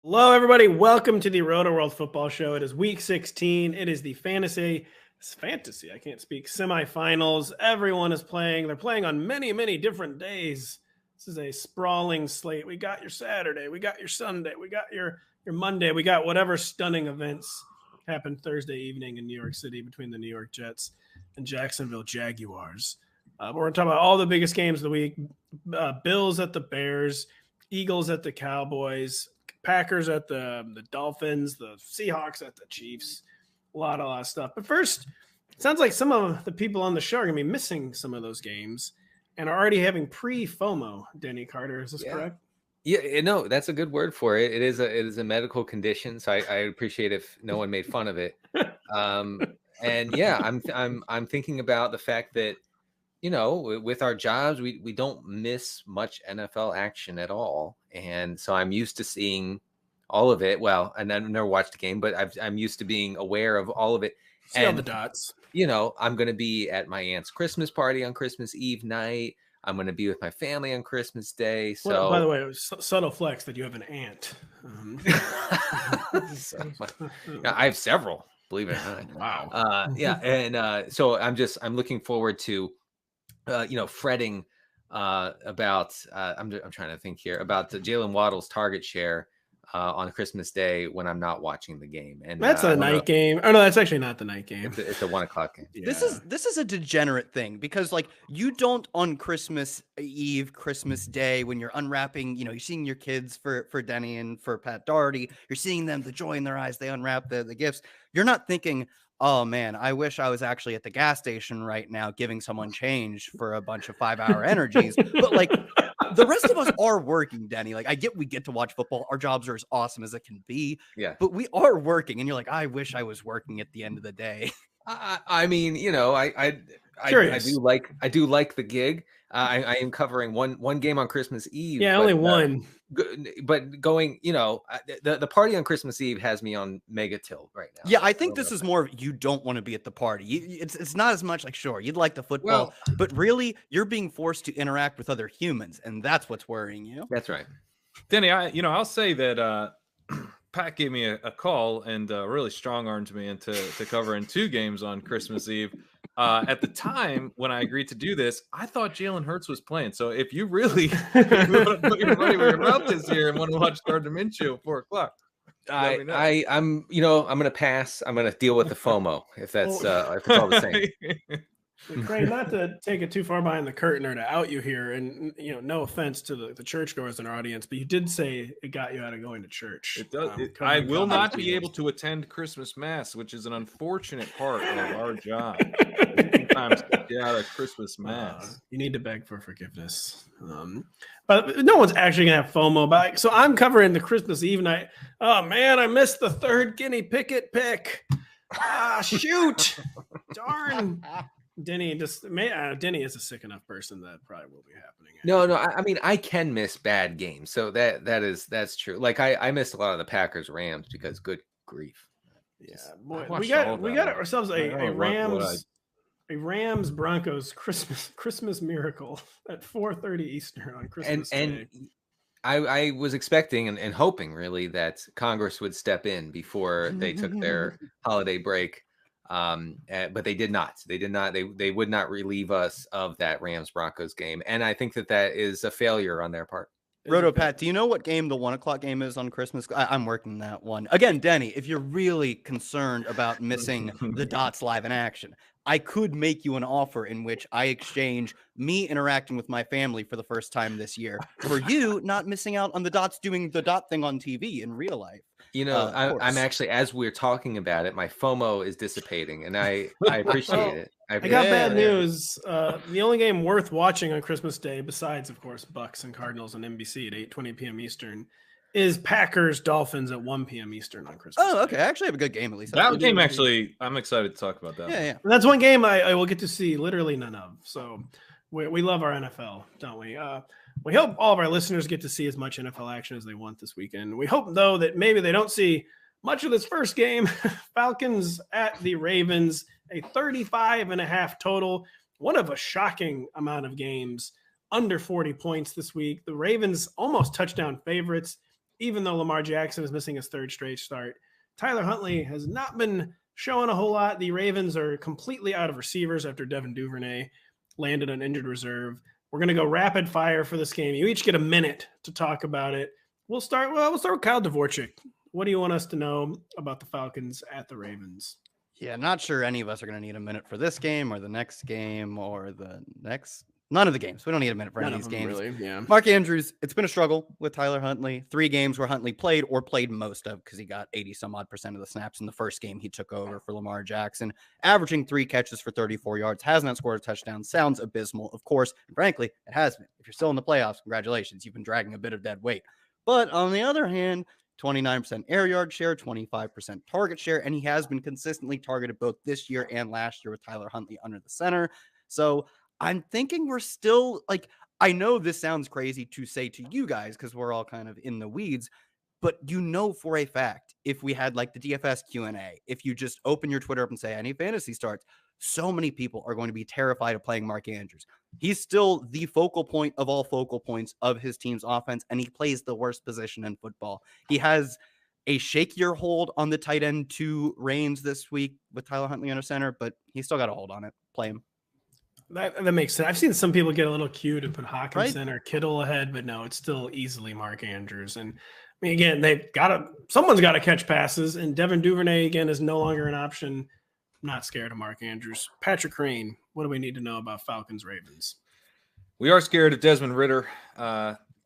Hello, everybody. Welcome to the Rotoworld Football Show. It is week 16. It is the fantasy, I can't speak, semifinals. Everyone is playing. They're playing on many, many different days. This is a sprawling slate. We got your Saturday. We got your Sunday. We got your Monday. We got whatever stunning events happened Thursday evening in New York City between the New York Jets and Jacksonville Jaguars. We're going to talk about all the biggest games of the week. Bills at the Bears, Eagles at the Cowboys, Packers at the Dolphins, the Seahawks at the Chiefs, a lot of stuff. But first, it sounds like some of the people on the show are going to be missing some of those games and are already having pre-FOMO. Denny Carter, is this correct? Yeah, no, that's a good word for it. It is a medical condition, so I appreciate if no one made fun of it. And yeah, I'm thinking about the fact that, you know, with our jobs, we don't miss much NFL action at all. And so I'm used to seeing all of it. Well, and I've never watched a game, but I'm used to being aware of all of it. See all the dots. You know, I'm going to be at my aunt's Christmas party on Christmas Eve night. I'm going to be with my family on Christmas Day. So, well, by the way, it was subtle flex that you have an aunt. I have several, believe it or not. Wow. Yeah. And so I'm looking forward to, fretting about I'm trying to think here about the Jalen Waddle's target share on Christmas Day when I'm not watching the game. And that's a night game. Oh no, that's actually not the night game. It's a 1 o'clock game. Yeah. This is a degenerate thing because like you don't on Christmas Eve, Christmas Day when you're unwrapping, you're seeing your kids for Denny and for Pat Daugherty, you're seeing them, the joy in their eyes, they unwrap the gifts. You're not thinking, oh man, I wish I was actually at the gas station right now giving someone change for a bunch of 5-hour energies. But like the rest of us are working, Denny. Like we get to watch football. Our jobs are as awesome as it can be. Yeah. But we are working. And you're like, I wish I was working at the end of the day. I mean, I do like the gig. I am covering one game on Christmas Eve. Yeah, only one. But going, the party on Christmas Eve has me on mega tilt right now. Yeah, I think this is more of you don't want to be at the party. It's not as much like, sure, you'd like the football, but really you're being forced to interact with other humans, and that's what's worrying you. That's right. Denny, I'll say that Pat gave me a call and really strong-armed me into covering 2 games on Christmas Eve. At the time when I agreed to do this, I thought Jalen Hurts was playing. So if you really want to put your money where your mouth is here and want to watch Gardner Minshew at 4 o'clock, I'm going to pass. I'm going to deal with the FOMO if that's if it's all the same. Kerrane, not to take it too far behind the curtain or to out you here, and no offense to the churchgoers in our audience, but you did say it got you out of going to church. It does. I will not be able to attend Christmas Mass, which is an unfortunate part of our job. Sometimes get out of Christmas Mass. You need to beg for forgiveness. But no one's actually gonna have FOMO about it. So I'm covering the Christmas Eve night. Oh man, I missed the 3rd Picket pick. Shoot! Darn. Denny is a sick enough person that probably will be happening. No. I mean, I can miss bad games, so that's true. Like I missed a lot of the Packers Rams because good grief. Yeah, boy, we got ourselves a Rams Broncos Christmas miracle at 4:30 Eastern on Christmas Day. And I was expecting and hoping really that Congress would step in before they took their holiday break. But they did not. They would not relieve us of that Rams Broncos game, and I think that is a failure on their part. Roto Pat, do you know what game the 1 o'clock game is on Christmas? I'm working that one again, Denny. If you're really concerned about missing the Dots live in action, I could make you an offer in which I exchange me interacting with my family for the first time this year for you not missing out on the Dots doing the Dot thing on TV in real life. I'm actually, as we're talking about it, my FOMO is dissipating, and I appreciate it. I got bad news. The only game worth watching on Christmas Day, besides, of course, Bucs and Cardinals on NBC at 8:20 p.m. Eastern, is Packers Dolphins at 1 p.m. Eastern on Christmas Day. Oh, okay. I actually have a good game, at least. That game, actually, I'm excited to talk about that. Yeah. And that's one game I will get to see literally none of. So we love our NFL, don't we? We hope all of our listeners get to see as much NFL action as they want this weekend. We hope, though, that maybe they don't see much of this first game. Falcons at the Ravens, a 35.5 total. One of a shocking amount of games under 40 points this week. The Ravens almost touchdown favorites even though Lamar Jackson is missing his third straight start, Tyler Huntley has not been showing a whole lot. The Ravens are completely out of receivers after Devin Duvernay landed on injured reserve. We're going to go rapid fire for this game. You each get a minute to talk about it. We'll start with Kyle Dvorchak. What do you want us to know about the Falcons at the Ravens? Yeah, not sure any of us are going to need a minute for this game or the next game or the next. None of the games. We don't need a minute for any of these games. Really, yeah. Mark Andrews, it's been a struggle with Tyler Huntley. 3 games where Huntley played most of because he got 80-some-odd% of the snaps in the first game he took over for Lamar Jackson. Averaging 3 catches for 34 yards. Has not scored a touchdown. Sounds abysmal, of course. And frankly, it has been. If you're still in the playoffs, congratulations. You've been dragging a bit of dead weight. But on the other hand, 29% air yard share, 25% target share, and he has been consistently targeted both this year and last year with Tyler Huntley under the center. So I'm thinking we're still I know this sounds crazy to say to you guys because we're all kind of in the weeds, but for a fact, if we had the DFS Q&A, if you just open your Twitter up and say, I need fantasy starts, so many people are going to be terrified of playing Mark Andrews. He's still the focal point of all focal points of his team's offense, and he plays the worst position in football. He has a shakier hold on the tight end 2 reins this week with Tyler Huntley under center, but he's still got a hold on it. Play him. That makes sense. I've seen some people get a little cute and put Hawkinson or Kittle ahead, but no, it's still easily Mark Andrews. And I mean, again, someone's got to catch passes, and Devin Duvernay again is no longer an option. I'm not scared of Mark Andrews. Patrick Kerrane, what do we need to know about Falcons Ravens? We are scared of Desmond Ridder.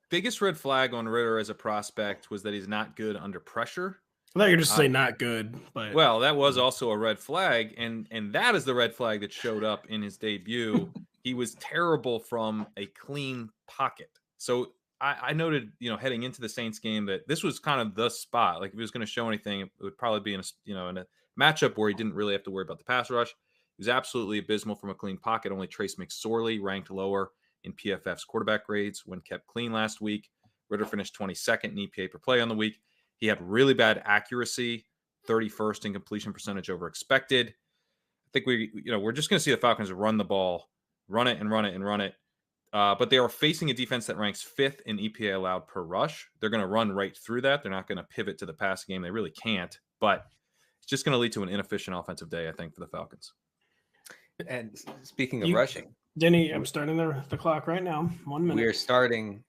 Biggest red flag on Ridder as a prospect was that he's not good under pressure. I thought you were just saying not good, but well, that was also a red flag, and that is the red flag that showed up in his debut. He was terrible from a clean pocket. So I noted, heading into the Saints game that this was kind of the spot. Like if he was going to show anything, it would probably be in a matchup where he didn't really have to worry about the pass rush. He was absolutely abysmal from a clean pocket. Only Trace McSorley ranked lower in PFF's quarterback grades when kept clean last week. Ridder finished 22nd in EPA per play on the week. He had really bad accuracy, 31st in completion percentage over expected. I think we're just going to see the Falcons run the ball, run it. But they are facing a defense that ranks 5th in EPA allowed per rush. They're going to run right through that. They're not going to pivot to the passing game. They really can't. But it's just going to lead to an inefficient offensive day, I think, for the Falcons. And speaking of rushing, Denny, I'm starting the clock right now. 1 minute. We're starting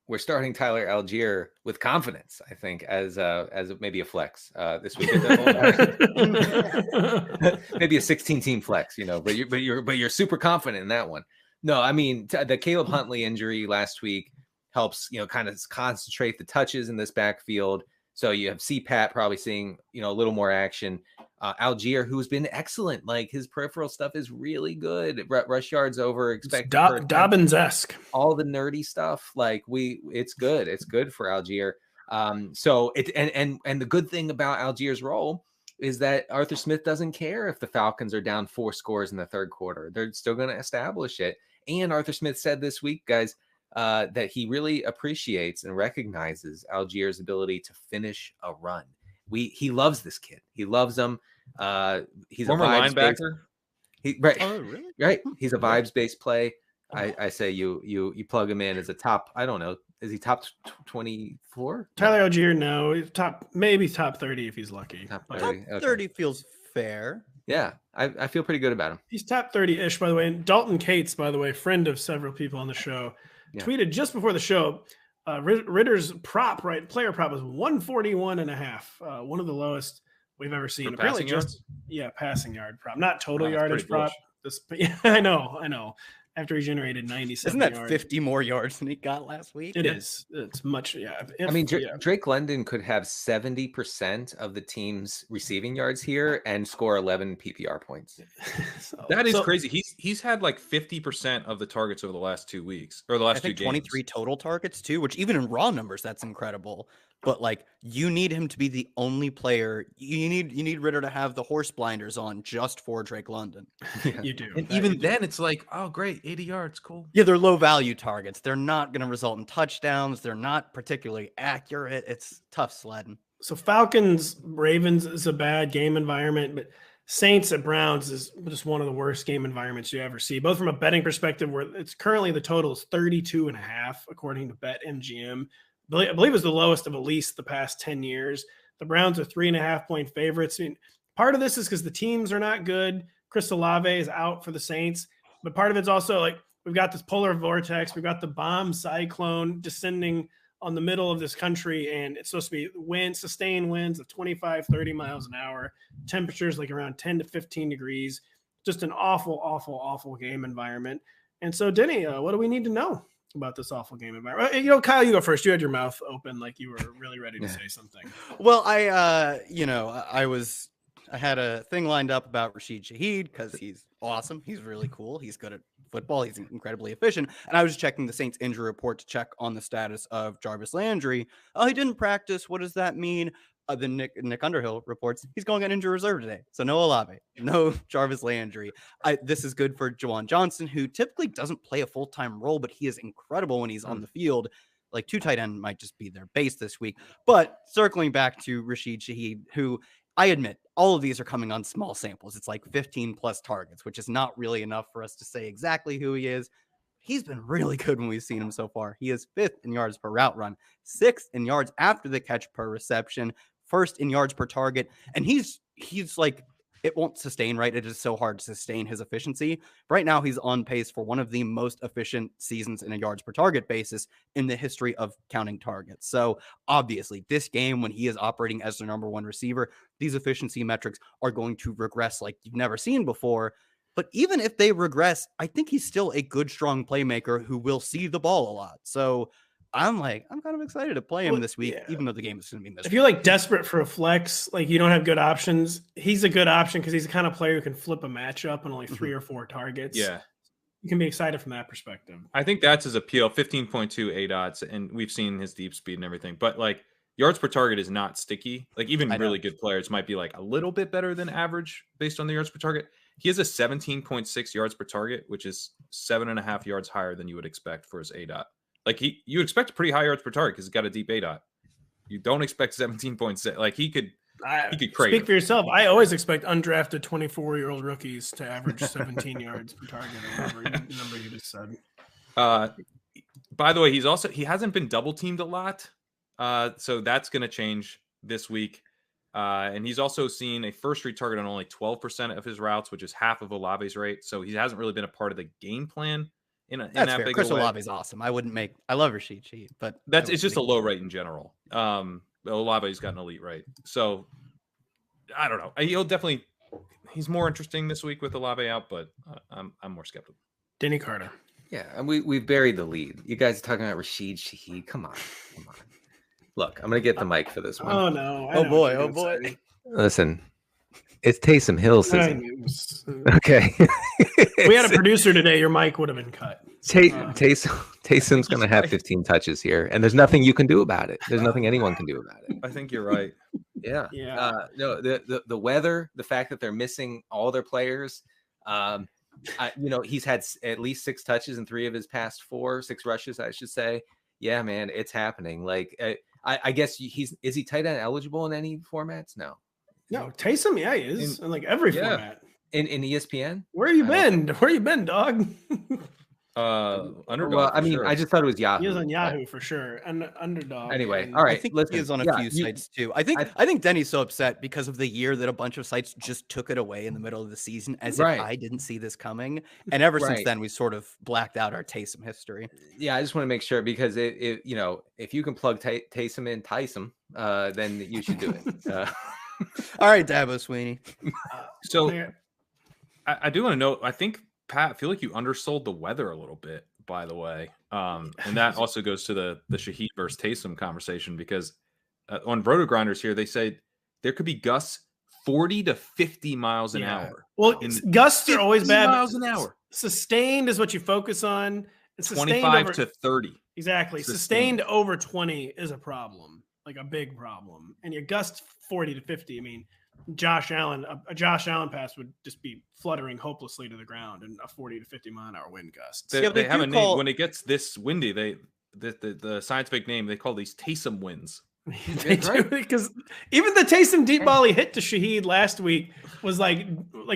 Tyler Allgeier with confidence, I think, as maybe a flex this week. Maybe a 16-team flex, but you're super confident in that one. No, I mean the Caleb Huntley injury last week helps, kind of concentrate the touches in this backfield. So you have CPAT probably seeing, a little more action. Allgeier, who's been excellent. Like his peripheral stuff is really good. Rush yards over expected. Dobbins-esque. All the nerdy stuff. It's good. It's good for Allgeier. So the good thing about Algier's role is that Arthur Smith doesn't care if the Falcons are down 4 scores in the third quarter. They're still going to establish it. And Arthur Smith said this week, guys, that he really appreciates and recognizes Allgeier's ability to finish a run. He loves this kid. He loves him. He's former linebacker. Right. Oh, really? Right. He's a vibes-based play. I say you plug him in as a top. I don't know. Is he top 24? Tyler Allgeier, no. Maybe top 30 if he's lucky. Top 30 feels fair. Yeah, I feel pretty good about him. He's top 30-ish, by the way. And Dalton Cates, by the way, friend of several people on the show, tweeted just before the show, Ritter's player prop was 141.5, one of the lowest we've ever seen. For Apparently passing yard prop, not total yardage prop. I know. After he generated 97 yards. Isn't that yards. 50 more yards than he got last week? It is. It's much, Drake London could have 70% of the team's receiving yards here and score 11 PPR points. That is crazy. He's had 50% of the targets over the last 2 weeks or the last 2 games. 23 total targets too, which even in raw numbers, that's incredible. But you need him to be the only player. You need Ridder to have the horse blinders on just for Drake London. Yeah. You do. And even then it's oh great, 80 yards, cool. Yeah, they're low value targets. They're not going to result in touchdowns. They're not particularly accurate. It's tough sledding. So Falcons Ravens is a bad game environment, but Saints at Browns is just one of the worst game environments you ever see, both from a betting perspective where it's currently the total is 32.5 according to BetMGM. I believe it was the lowest of at least the past 10 years. The Browns are 3.5-point favorites. I mean, part of this is because the teams are not good. Chris Olave is out for the Saints, but part of it's also like we've got this polar vortex. We've got the bomb cyclone descending on the middle of this country, and it's supposed to be sustained winds of 25, 30 miles an hour, temperatures like around 10 to 15 degrees, just an awful, awful, awful game environment. And so, Denny, what do we need to know about this awful game environment? Kyle, you go first. You had your mouth open like you were really ready to say something. Well, I had a thing lined up about Rashid Shaheed because he's awesome. He's really cool. He's good at football. He's incredibly efficient. And I was checking the Saints injury report to check on the status of Jarvis Landry. Oh, he didn't practice. What does that mean? The Nick Underhill reports he's going on injury reserve today. So no Olave, no Jarvis Landry. This is good for Juwan Johnson, who typically doesn't play a full-time role, but he is incredible when he's on the field. Like 2 tight end might just be their base this week. But circling back to Rashid Shaheed, who I admit all of these are coming on small samples. It's like 15 plus targets, which is not really enough for us to say exactly who he is. He's been really good when we've seen him so far. He is 5th in yards per route run, 6th in yards after the catch per reception, 1st in yards per target. And he's like, it won't sustain, right? It is so hard to sustain his efficiency. Right now, he's on pace for one of the most efficient seasons in a yards per target basis in the history of counting targets. So obviously, this game, when he is operating as the number 1 receiver, these efficiency metrics are going to regress like you've never seen before. But even if they regress, I think he's still a good, strong playmaker who will see the ball a lot. So I'm kind of excited to play him this week, even though the game is going to be this. If you're like desperate for a flex, like you don't have good options, he's a good option because he's the kind of player who can flip a matchup on only 3 or 4 targets. Yeah. You can be excited from that perspective. I think that's his appeal. 15.2 ADOTs, and we've seen his deep speed and everything. But like yards per target is not sticky. Like even really good players might be like a little bit better than average based on the yards per target. He has a 17.6 yards per target, which is 7.5 yards higher than you would expect for his ADOT. Like you expect pretty high yards per target because he's got a deep ADOT. You don't expect 17.6. Like he could crate. Speak for yourself. I always expect undrafted 24-year-old rookies to average 17 yards per target or whatever number you just said. By the way, he hasn't been double teamed a lot. So that's going to change this week. And he's also seen a first read target on only 12% of his routes, which is half of Olave's rate. So he hasn't really been a part of the game plan. That's that fair. big Chris Olave is awesome. I love Rashid Shaheed, but it's just a low rate in general. Olave's got an elite rate, so I don't know. He's more interesting this week with Olave out, but I'm more skeptical. Denny Carter. Yeah, and we've buried the lead. You guys are talking about Rashid Shaheed. Come on. Look, I'm gonna get the mic for this one. Oh no! Oh boy! Listen. It's Taysom Hill season. Okay. We had a producer today. Your mic would have been cut. Taysom's going to have 15 touches here, and there's nothing you can do about it. There's nothing anyone can do about it. I think you're right. Yeah. No, the weather, the fact that they're missing all their players. He's had at least 6 touches in 3 of his past 6 rushes, I should say. Yeah, man, it's happening. Like, I guess is he tight end eligible in any formats? No, Taysom, he is in like every format. In ESPN? Where you been? Where you been, dog? Underdog. Well, I mean, sure. I just thought it was Yahoo. He is on Yahoo for sure. And Underdog. Anyway, all right. I think he is on a few sites too. I think Denny's so upset because of the year that a bunch of sites just took it away in the middle of the season as if I didn't see this coming. And ever since then, we sort of blacked out our Taysom history. Yeah, I just want to make sure because if you can plug Taysom in, then you should do it. All right, Dabo Sweeney. So I do want to know, I think, Pat, I feel like you undersold the weather a little bit, by the way. And that also goes to the Shaheed versus Taysom conversation because on Roto Grinders here, they say there could be gusts 40 to 50 miles an hour. Well, gusts are always bad. Miles an hour. Sustained is what you focus on. 25 to 30. Exactly. Sustained over 20 is a problem. Like a big problem, and you gust 40 to 50. I mean, a Josh Allen pass would just be fluttering hopelessly to the ground in a 40 to 50 mile an hour wind gust. They have a name when it gets this windy. The scientific name they call these Taysom winds. They do, because even the Taysom deep ball he hit to Shaheed last week was like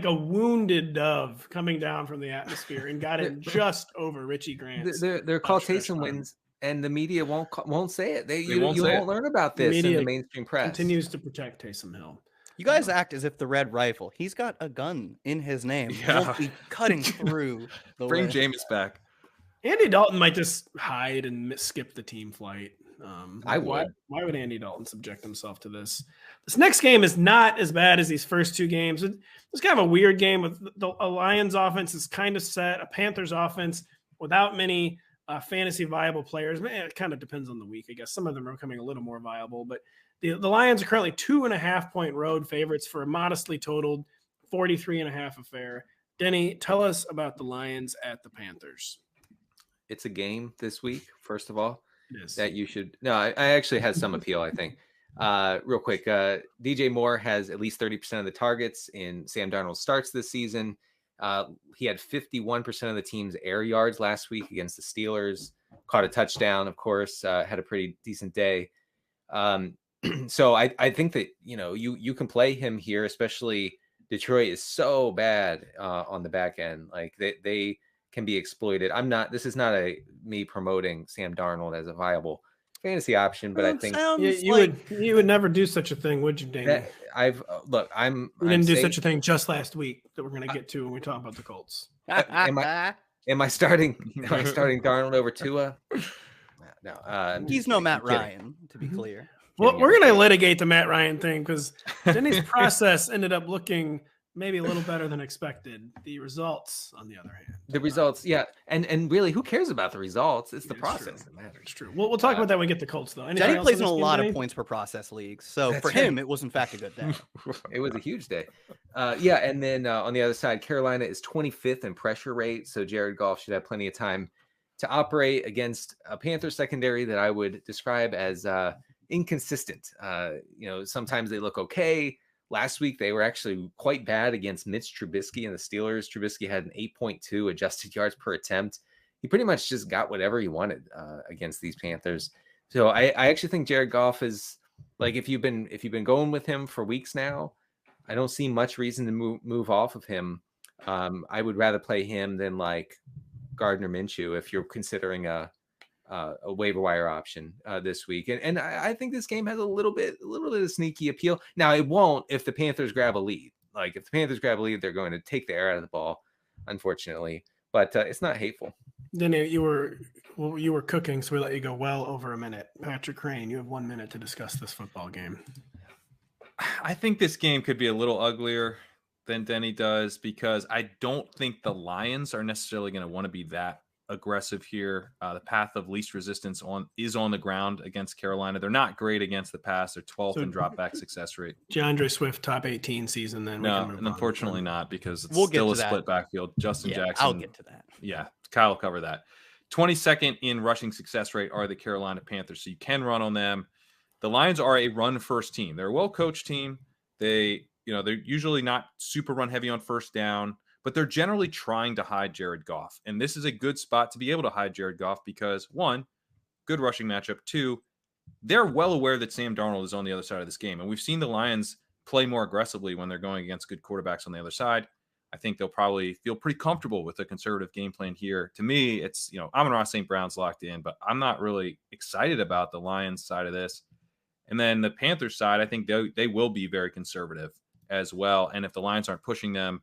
a wounded dove coming down from the atmosphere and got it just over Richie Grant's. They're called Taysom winds. and the media won't say it. You won't say won't it. learn about this in Media the mainstream press. Continues to protect Taysom Hill. You guys act as if the red rifle. He's got a gun in his name. Yeah. Won't be cutting through the Bring wind. Jameis back. Andy Dalton might just hide and skip the team flight. I would. Why would Andy Dalton subject himself to this? This next game is not as bad as these first two games. It's kind of a weird game with a Lions offense is kind of set, a Panthers offense without many fantasy viable players. Man, it kind of depends on the week, I guess. Some of them are becoming a little more viable, but the Lions are currently 2.5-point road favorites for a modestly totaled 43.5 affair. Denny, tell us about the Lions at the Panthers. It's a game this week, first of all, Yes. that you should. No, I actually has some appeal, I think. Real quick, DJ Moore has at least 30% of the targets in Sam Darnold's starts this season. He had 51% of the team's air yards last week against the Steelers. Caught a touchdown, of course. Had a pretty decent day. So I think that you can play him here, especially Detroit is so bad on the back end. Like they can be exploited. This is not me promoting Sam Darnold as a viable fantasy option, but I think you would never do such a thing, would you, Dane? We didn't do such a thing just last week that we're going to get to when we talk about the Colts. Am I starting Darnold over Tua? No, He's no Matt Ryan, to be clear. Well, we're going to litigate the Matt Ryan thing because Denny's process ended up looking maybe a little better than expected. The results, on the other hand. The results, yeah. And really, who cares about the results? It's the process that matters. It's true. We'll talk about that when we get to Colts, though. Denny plays in a lot of points per process leagues. So for him, it was, in fact, a good day. It was a huge day. Yeah, and then on the other side, Carolina is 25th in pressure rate. So Jared Goff should have plenty of time to operate against a Panther secondary that I would describe as inconsistent. Sometimes they look okay. Last week, they were actually quite bad against Mitch Trubisky and the Steelers. Trubisky had an 8.2 adjusted yards per attempt. He pretty much just got whatever he wanted against these Panthers. So I actually think Jared Goff is like, if you've been going with him for weeks now, I don't see much reason to move off of him. I would rather play him than like Gardner Minshew if you're considering a waiver wire option this week. And I think this game has a little bit of sneaky appeal. Now it won't if the Panthers grab a lead. Like if the Panthers grab a lead, they're going to take the air out of the ball, unfortunately. But it's not hateful. Then you were cooking, so we let you go well over a minute. Patrick Kerrane, you have 1 minute to discuss this football game. I think this game could be a little uglier than Denny does because I don't think the Lions are necessarily going to want to be that aggressive here. The path of least resistance is on the ground against Carolina. They're not great against the pass. They're 12th in drop back success rate. DeAndre Swift top 18 season. Then no, and unfortunately not because it's we'll still a split backfield. Justin Jackson. I'll get to that. Yeah, Kyle will cover that. 22nd in rushing success rate are the Carolina Panthers, so you can run on them. The Lions are a run first team. They're a well coached team. They're usually not super run heavy on first down, but they're generally trying to hide Jared Goff. And this is a good spot to be able to hide Jared Goff because, one, good rushing matchup. Two, they're well aware that Sam Darnold is on the other side of this game. And we've seen the Lions play more aggressively when they're going against good quarterbacks on the other side. I think they'll probably feel pretty comfortable with a conservative game plan here. To me, it's, Amon-Ra St. Brown's locked in, but I'm not really excited about the Lions side of this. And then the Panthers side, I think they will be very conservative as well. And if the Lions aren't pushing them,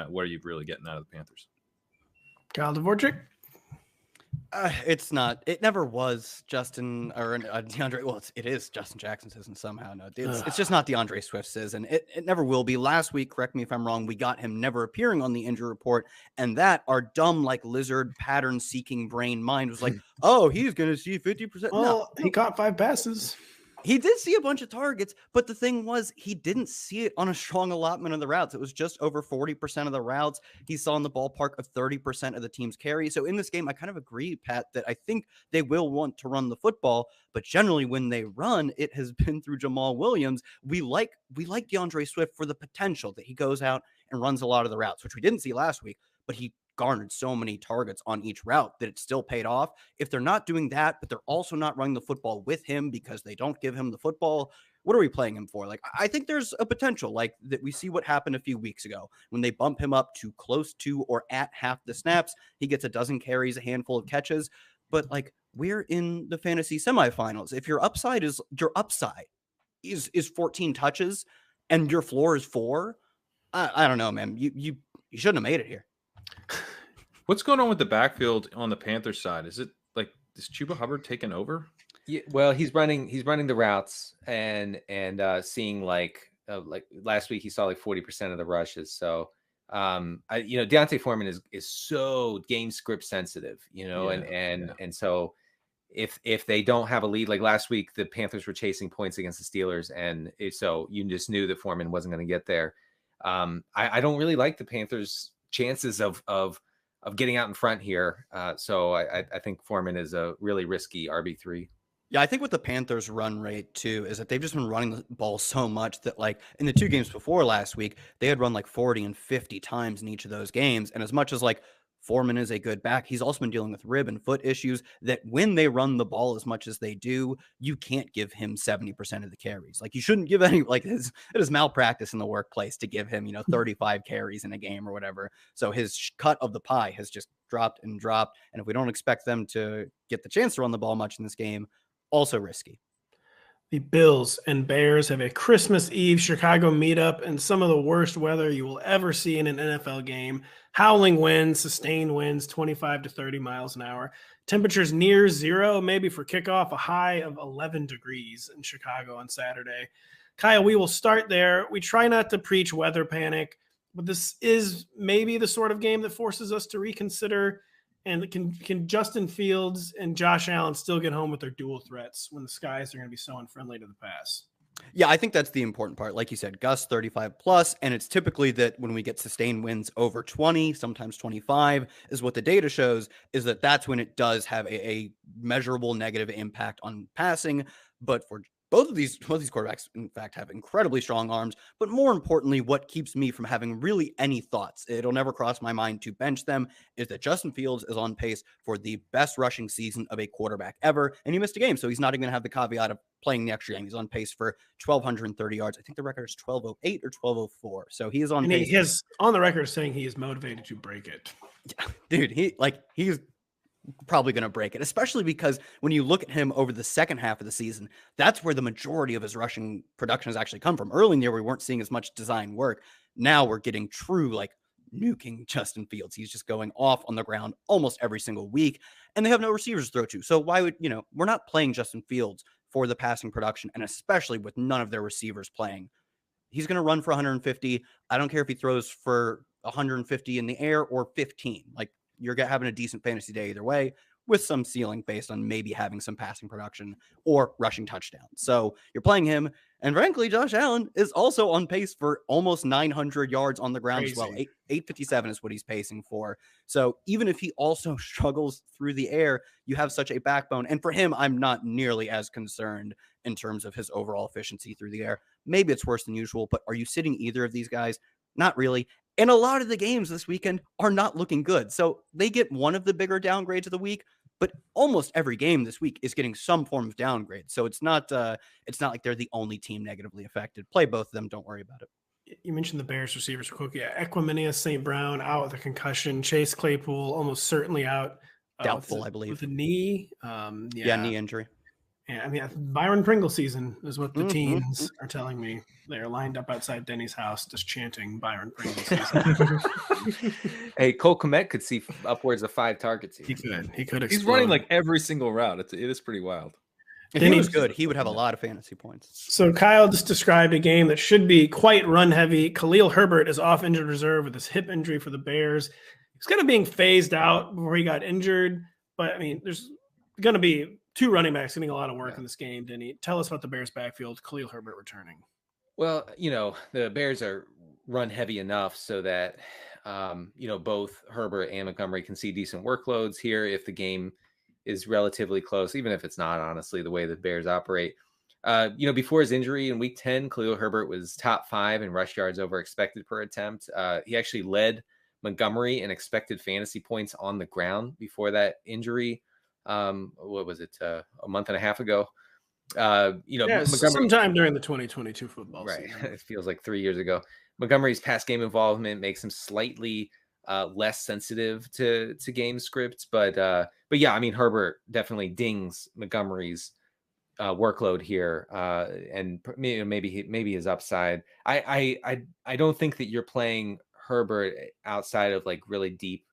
what are you really getting out of the Panthers? Kyle Dvorchak? It's not. It never was Justin or DeAndre. Well, it is Justin Jackson's season somehow. No, it's just not DeAndre Swift's season. It never will be. Last week, correct me if I'm wrong, we got him never appearing on the injury report, and that our dumb like lizard pattern seeking brain mind was like, oh, he's going to see 50%. Well, he caught 5 passes. He did see a bunch of targets, but the thing was he didn't see it on a strong allotment of the routes. It was just over 40% of the routes he saw in the ballpark of 30% of the team's carry. So in this game, I kind of agree, Pat, that I think they will want to run the football, but generally when they run, it has been through Jamal Williams. We like DeAndre Swift for the potential that he goes out and runs a lot of the routes, which we didn't see last week, but he garnered so many targets on each route that it still paid off. If they're not doing that, but they're also not running the football with him because they don't give him the football, what are we playing him for? Like, I think there's a potential like that. We see what happened a few weeks ago when they bump him up to close to or at half the snaps. He gets a dozen carries, a handful of catches. but like we're in the fantasy semifinals. If your upside is 14 touches and your floor is 4, I don't know, man. You shouldn't have made it here. What's going on with the backfield on the Panthers side? Is Chuba Hubbard taking over? Yeah, well, he's running the routes and seeing like last week he saw like 40% of the rushes. So D'Onta Foreman is so game script sensitive, and so if they don't have a lead, like last week the Panthers were chasing points against the Steelers, and so you just knew that Foreman wasn't going to get there. I don't really like the Panthers' chances of getting out in front here. So I think Foreman is a really risky RB3. Yeah, I think with the Panthers' run rate, too, is that they've just been running the ball so much that, like, in the 2 games before last week, they had run like 40 and 50 times in each of those games. And as much as, like, Foreman is a good back, he's also been dealing with rib and foot issues that when they run the ball as much as they do, you can't give him 70% of the carries. Like, you shouldn't give any, like, it is malpractice in the workplace to give him, 35 carries in a game or whatever. So his cut of the pie has just dropped and dropped. And if we don't expect them to get the chance to run the ball much in this game, also risky. The Bills and Bears have a Christmas Eve Chicago meetup in some of the worst weather you will ever see in an NFL game. Howling winds, sustained winds, 25 to 30 miles an hour. Temperatures near 0, maybe for kickoff, a high of 11 degrees in Chicago on Saturday. Kyle, we will start there. We try not to preach weather panic, but this is maybe the sort of game that forces us to reconsider. And can Justin Fields and Josh Allen still get home with their dual threats when the skies are going to be so unfriendly to the pass? Yeah, I think that's the important part. Like you said, Gus 35 plus, and it's typically that when we get sustained winds over 20, sometimes 25, is what the data shows, is that's when it does have a measurable negative impact on passing. But for both of these quarterbacks, in fact, have incredibly strong arms. But more importantly, what keeps me from having really any thoughts, it'll never cross my mind to bench them, is that Justin Fields is on pace for the best rushing season of a quarterback ever. And he missed a game, so he's not even going to have the caveat of playing the extra game. He's on pace for 1,230 yards. I think the record is 1,208 or 1,204. So he is on pace. He is on the record saying he is motivated to break it. Yeah, dude, he's probably going to break it, especially because when you look at him over the second half of the season, that's where the majority of his rushing production has actually come from. Early in the year, we weren't seeing as much design work. Now we're getting true, like, nuking Justin Fields. He's just going off on the ground almost every single week, and they have no receivers to throw to. So why would, we're not playing Justin Fields for the passing production, and especially with none of their receivers playing. He's going to run for 150. I don't care if he throws for 150 in the air or 15. Like, you're having a decent fantasy day either way, with some ceiling based on maybe having some passing production or rushing touchdowns. So you're playing him. And frankly, Josh Allen is also on pace for almost 900 yards on the ground as well. 857 is what he's pacing for. So even if he also struggles through the air, you have such a backbone. And for him, I'm not nearly as concerned in terms of his overall efficiency through the air. Maybe it's worse than usual, but are you sitting either of these guys? Not really. And a lot of the games this weekend are not looking good. So they get one of the bigger downgrades of the week, but almost every game this week is getting some form of downgrade. So it's not like they're the only team negatively affected. Play both of them. Don't worry about it. You mentioned the Bears receivers quick. Yeah, Equiminius St. Brown out with a concussion. Chase Claypool almost certainly out. Doubtful, I believe. With a knee. Knee injury. Yeah, I mean, Byron Pringle season is what the teens are telling me. They're lined up outside Denny's house just chanting Byron Pringle season. Hey, Cole Kmet could see upwards of 5 targets. He could explode. He's running like every single route. It is pretty wild. If he was good, he would have a lot of fantasy points. So Kyle just described a game that should be quite run heavy. Khalil Herbert is off injured reserve with his hip injury for the Bears. He's kind of being phased out before he got injured. But, I mean, there's going to be 2 running backs getting a lot of work in this game. Denny, tell us about the Bears backfield, Khalil Herbert returning. Well, the Bears are run heavy enough so that, both Herbert and Montgomery can see decent workloads here if the game is relatively close, even if it's not, honestly, the way the Bears operate. Before his injury in week 10, Khalil Herbert was top 5 in rush yards over expected per attempt. He actually led Montgomery in expected fantasy points on the ground before that injury. What was it? A month and a half ago. Montgomery, sometime during the 2022 football season. Right. It feels like 3 years ago. Montgomery's pass game involvement makes him slightly less sensitive to game scripts. But yeah, I mean, Herbert definitely dings Montgomery's workload here, and maybe his upside. I don't think that you're playing Herbert outside of like really deep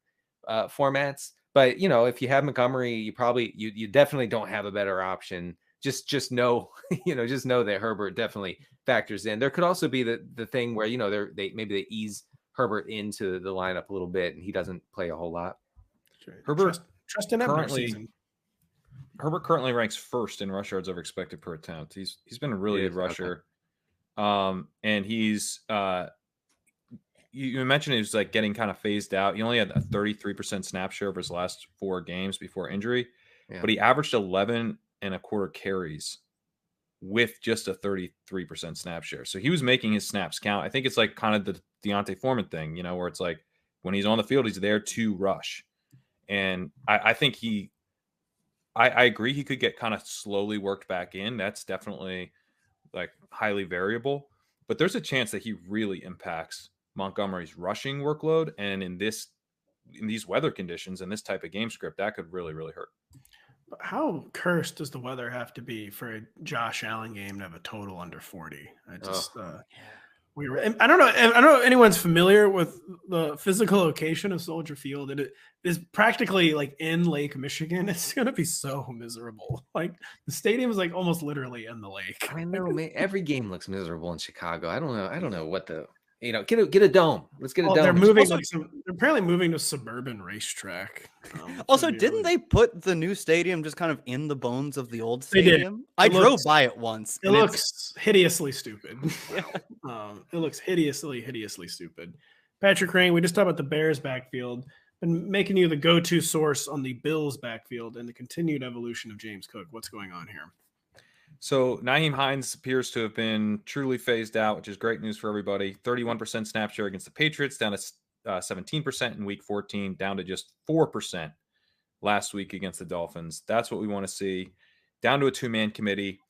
formats. But if you have Montgomery, you definitely don't have a better option. Just know, just know that Herbert definitely factors in. There could also be the thing where they ease Herbert into the lineup a little bit and he doesn't play a whole lot. Herbert trust in season. Herbert currently ranks first in rush yards over expected per attempt. He's been a really good rusher. Okay. And he's you mentioned he was like getting kind of phased out. He only had a 33% snap share over his last 4 games before injury, but he averaged 11.25 carries with just a 33% snap share. So he was making his snaps count. I think it's like kind of the Deontay Foreman thing, where it's like when he's on the field, he's there to rush. And I think I agree he could get kind of slowly worked back in. That's definitely like highly variable, but there's a chance that he really impacts Montgomery's rushing workload. And in these weather conditions and this type of game script, that could really, really hurt. How cursed does the weather have to be for a Josh Allen game to have a total under 40? I don't know if anyone's familiar with the physical location of Soldier Field. It is practically like in Lake Michigan. It's going to be so miserable. Like the stadium is like almost literally in the lake. I know, every game looks miserable in Chicago. I don't know what the get a dome. Let's get a dome. They're apparently moving to suburban racetrack. Also, didn't they put the new stadium just kind of in the bones of the old stadium? I drove by it once. It looks hideously stupid. It looks hideously stupid. Patrick Kerrane, we just talked about the Bears backfield, been making you the go-to source on the Bills backfield and the continued evolution of James Cook. What's going on here? So Nyheim Hines appears to have been truly phased out, which is great news for everybody. 31% snap share against the Patriots, down to 17% in week 14, down to just 4% last week against the Dolphins. That's what we want to see. Down to a 2-man committee.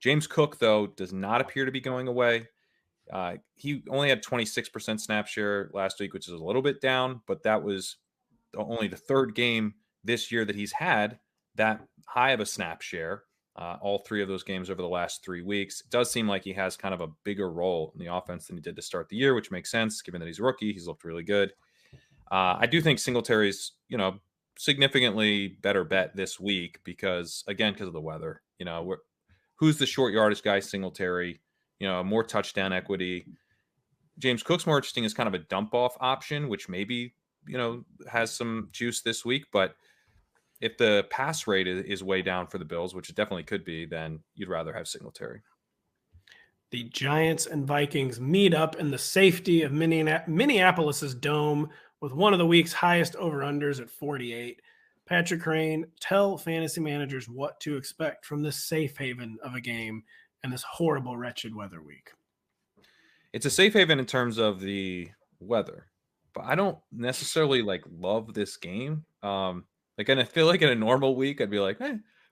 James Cook, though, does not appear to be going away. He only had 26% snap share last week, which is a little bit down, but that was only the 3rd game this year that he's had that high of a snap share. All 3 of those games over the last 3 weeks. It does seem like he has kind of a bigger role in the offense than he did to start the year, which makes sense given that he's a rookie. He's looked really good. I do think Singletary's, significantly better bet this week because of the weather. Who's the short yardage guy? Singletary. More touchdown equity. James Cook's more interesting as kind of a dump off option, which maybe has some juice this week, but if the pass rate is way down for the Bills, which it definitely could be, then you'd rather have Singletary. The Giants and Vikings meet up in the safety of Minneapolis's dome with one of the week's highest over-unders at 48. Patrick Kerrane, tell fantasy managers what to expect from this safe haven of a game and this horrible, wretched weather week. It's a safe haven in terms of the weather, but I don't necessarily love this game. And I feel like in a normal week, I'd be like,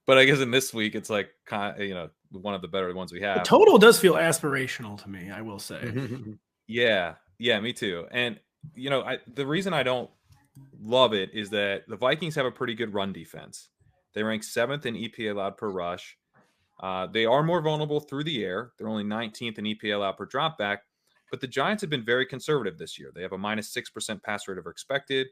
but I guess in this week, it's like, one of the better ones we have. The total does feel aspirational to me, I will say. Yeah, me too. And, the reason I don't love it is that the Vikings have a pretty good run defense. They rank 7th in EPA allowed per rush. They are more vulnerable through the air. They're only 19th in EPA allowed per dropback. But the Giants have been very conservative this year. They have a -6% pass rate over expected,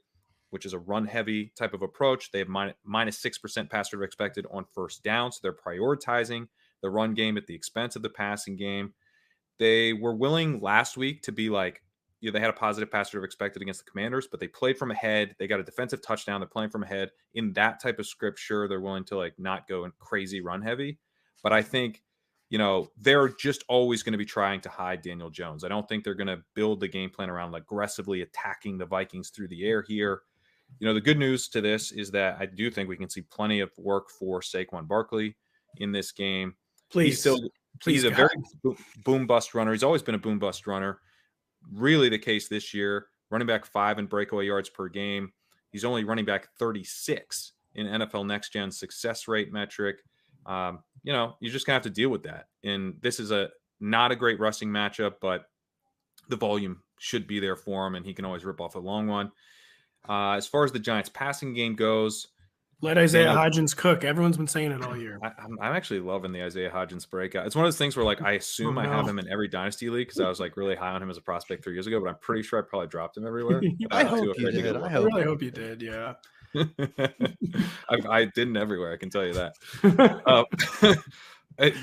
which is a run-heavy type of approach. They have -6% pass rate expected on first down, so they're prioritizing the run game at the expense of the passing game. They were willing last week to be they had a positive pass rate expected against the Commanders, but they played from ahead. They got a defensive touchdown. They're playing from ahead. In that type of script, sure, they're willing to not go in crazy run-heavy. But I think, they're just always going to be trying to hide Daniel Jones. I don't think they're going to build the game plan around aggressively attacking the Vikings through the air here. The good news to this is that I do think we can see plenty of work for Saquon Barkley in this game. He's a very boom-bust runner. He's always been a boom-bust runner. Really the case this year. Running back 5 in breakaway yards per game. He's only running back 36 in NFL Next Gen success rate metric. You're just going to have to deal with that. And this is not a great rushing matchup, but the volume should be there for him, and he can always rip off a long one. As far as the Giants passing game goes, let Isaiah Hodgins cook. Everyone's been saying it all year. I'm actually loving the Isaiah Hodgins breakout. It's one of those things where like I assume I have him in every dynasty league because I was like really high on him as a prospect 3 years ago, but I'm pretty sure I probably dropped him everywhere. I hope you did. I really hope you did. Yeah. I didn't everywhere. I can tell you that.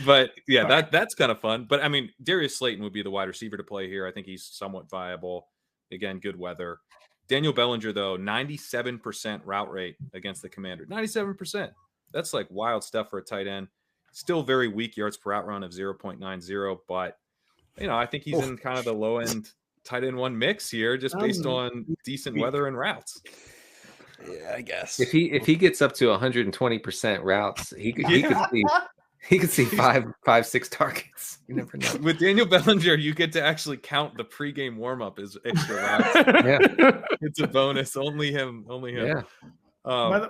But yeah, that's kind of fun. But I mean, Darius Slayton would be the wide receiver to play here. I think he's somewhat viable. Again, good weather. Daniel Bellinger, though, 97% route rate against the Commander. 97%. That's like wild stuff for a tight end. Still very weak yards per route run of 0.90. But, I think he's in kind of the low end tight end one mix here just based on decent weather and routes. Yeah, I guess. If he gets up to 120% routes, he could see. He could see 5-6 targets. You never know. With Daniel Bellinger, you get to actually count the pregame warm-up as extra routes. Yeah. It's a bonus. Only him. Yeah. On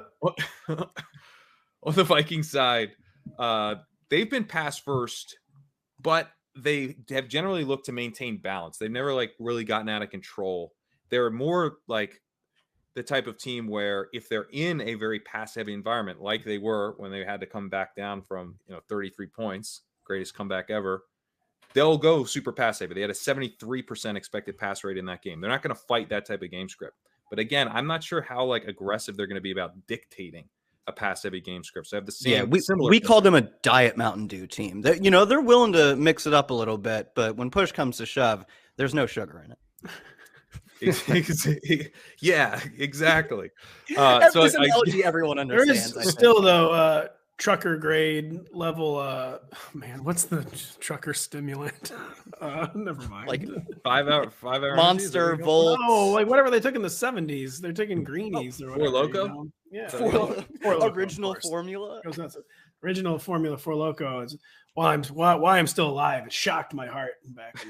the Vikings side, they've been pass first, but they have generally looked to maintain balance. They've never really gotten out of control. They're more like the type of team where if they're in a very pass-heavy environment, like they were when they had to come back down from 33 points, greatest comeback ever, they'll go super pass-heavy. They had a 73% expected pass rate in that game. They're not going to fight that type of game script. But again, I'm not sure how aggressive they're going to be about dictating a pass-heavy game script. So I have the same. Yeah, we called them a Diet Mountain Dew team. They're willing to mix it up a little bit, but when push comes to shove, there's no sugar in it. Yeah, exactly. This analogy everyone understands. There is still though trucker grade level. Man, what's the trucker stimulant? Never mind. Like 5 hour Monster Volt. Oh, like whatever they took in the 70s. They're taking greenies or whatever. Four Loko. Yeah, Four Loko, original formula. Original formula for Loco is why I'm still alive. It shocked my heart back.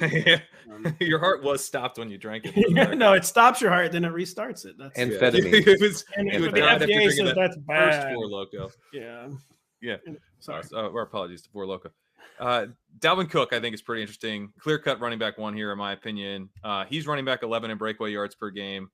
Your heart was stopped when you drank it. Yeah, no, it stops your heart, then it restarts it. That's amphetamine. The FDA says that's bad. Four Loko. Yeah. Sorry. Our apologies to Four Loko. Dalvin Cook, I think, is pretty interesting. Clear-cut running back one here, in my opinion. He's running back 11 in breakaway yards per game.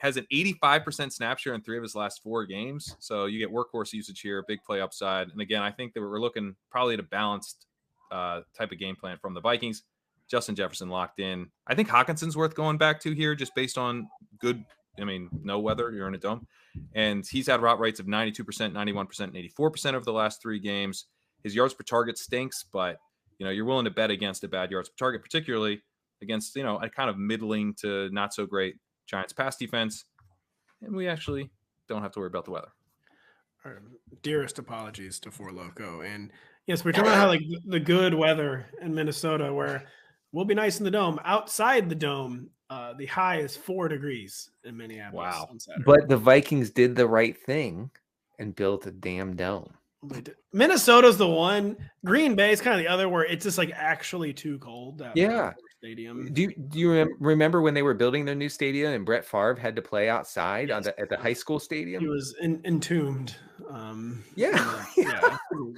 Has an 85% snap share in 3 of his last 4 games. So you get workhorse usage here, big play upside. And again, I think that we're looking probably at a balanced type of game plan from the Vikings. Justin Jefferson locked in. I think Hawkinson's worth going back to here just based on no weather. You're in a dome. And he's had route rates of 92%, 91%, and 84% over the last 3 games. His yards per target stinks, but you're willing to bet against a bad yards per target, particularly against a kind of middling to not so great Giants pass defense, and we actually don't have to worry about the weather. Our dearest apologies to Four Loko. And yes, we're talking about how the good weather in Minnesota, where we'll be nice in the dome. Outside the dome, the high is 4 degrees in Minneapolis on Saturday. But the Vikings did the right thing and built a damn dome. Minnesota's the one. Green Bay is kind of the other, where it's just actually too cold. Stadium. Do you remember when they were building their new stadium and Brett Favre had to play outside at the high school stadium? He was entombed.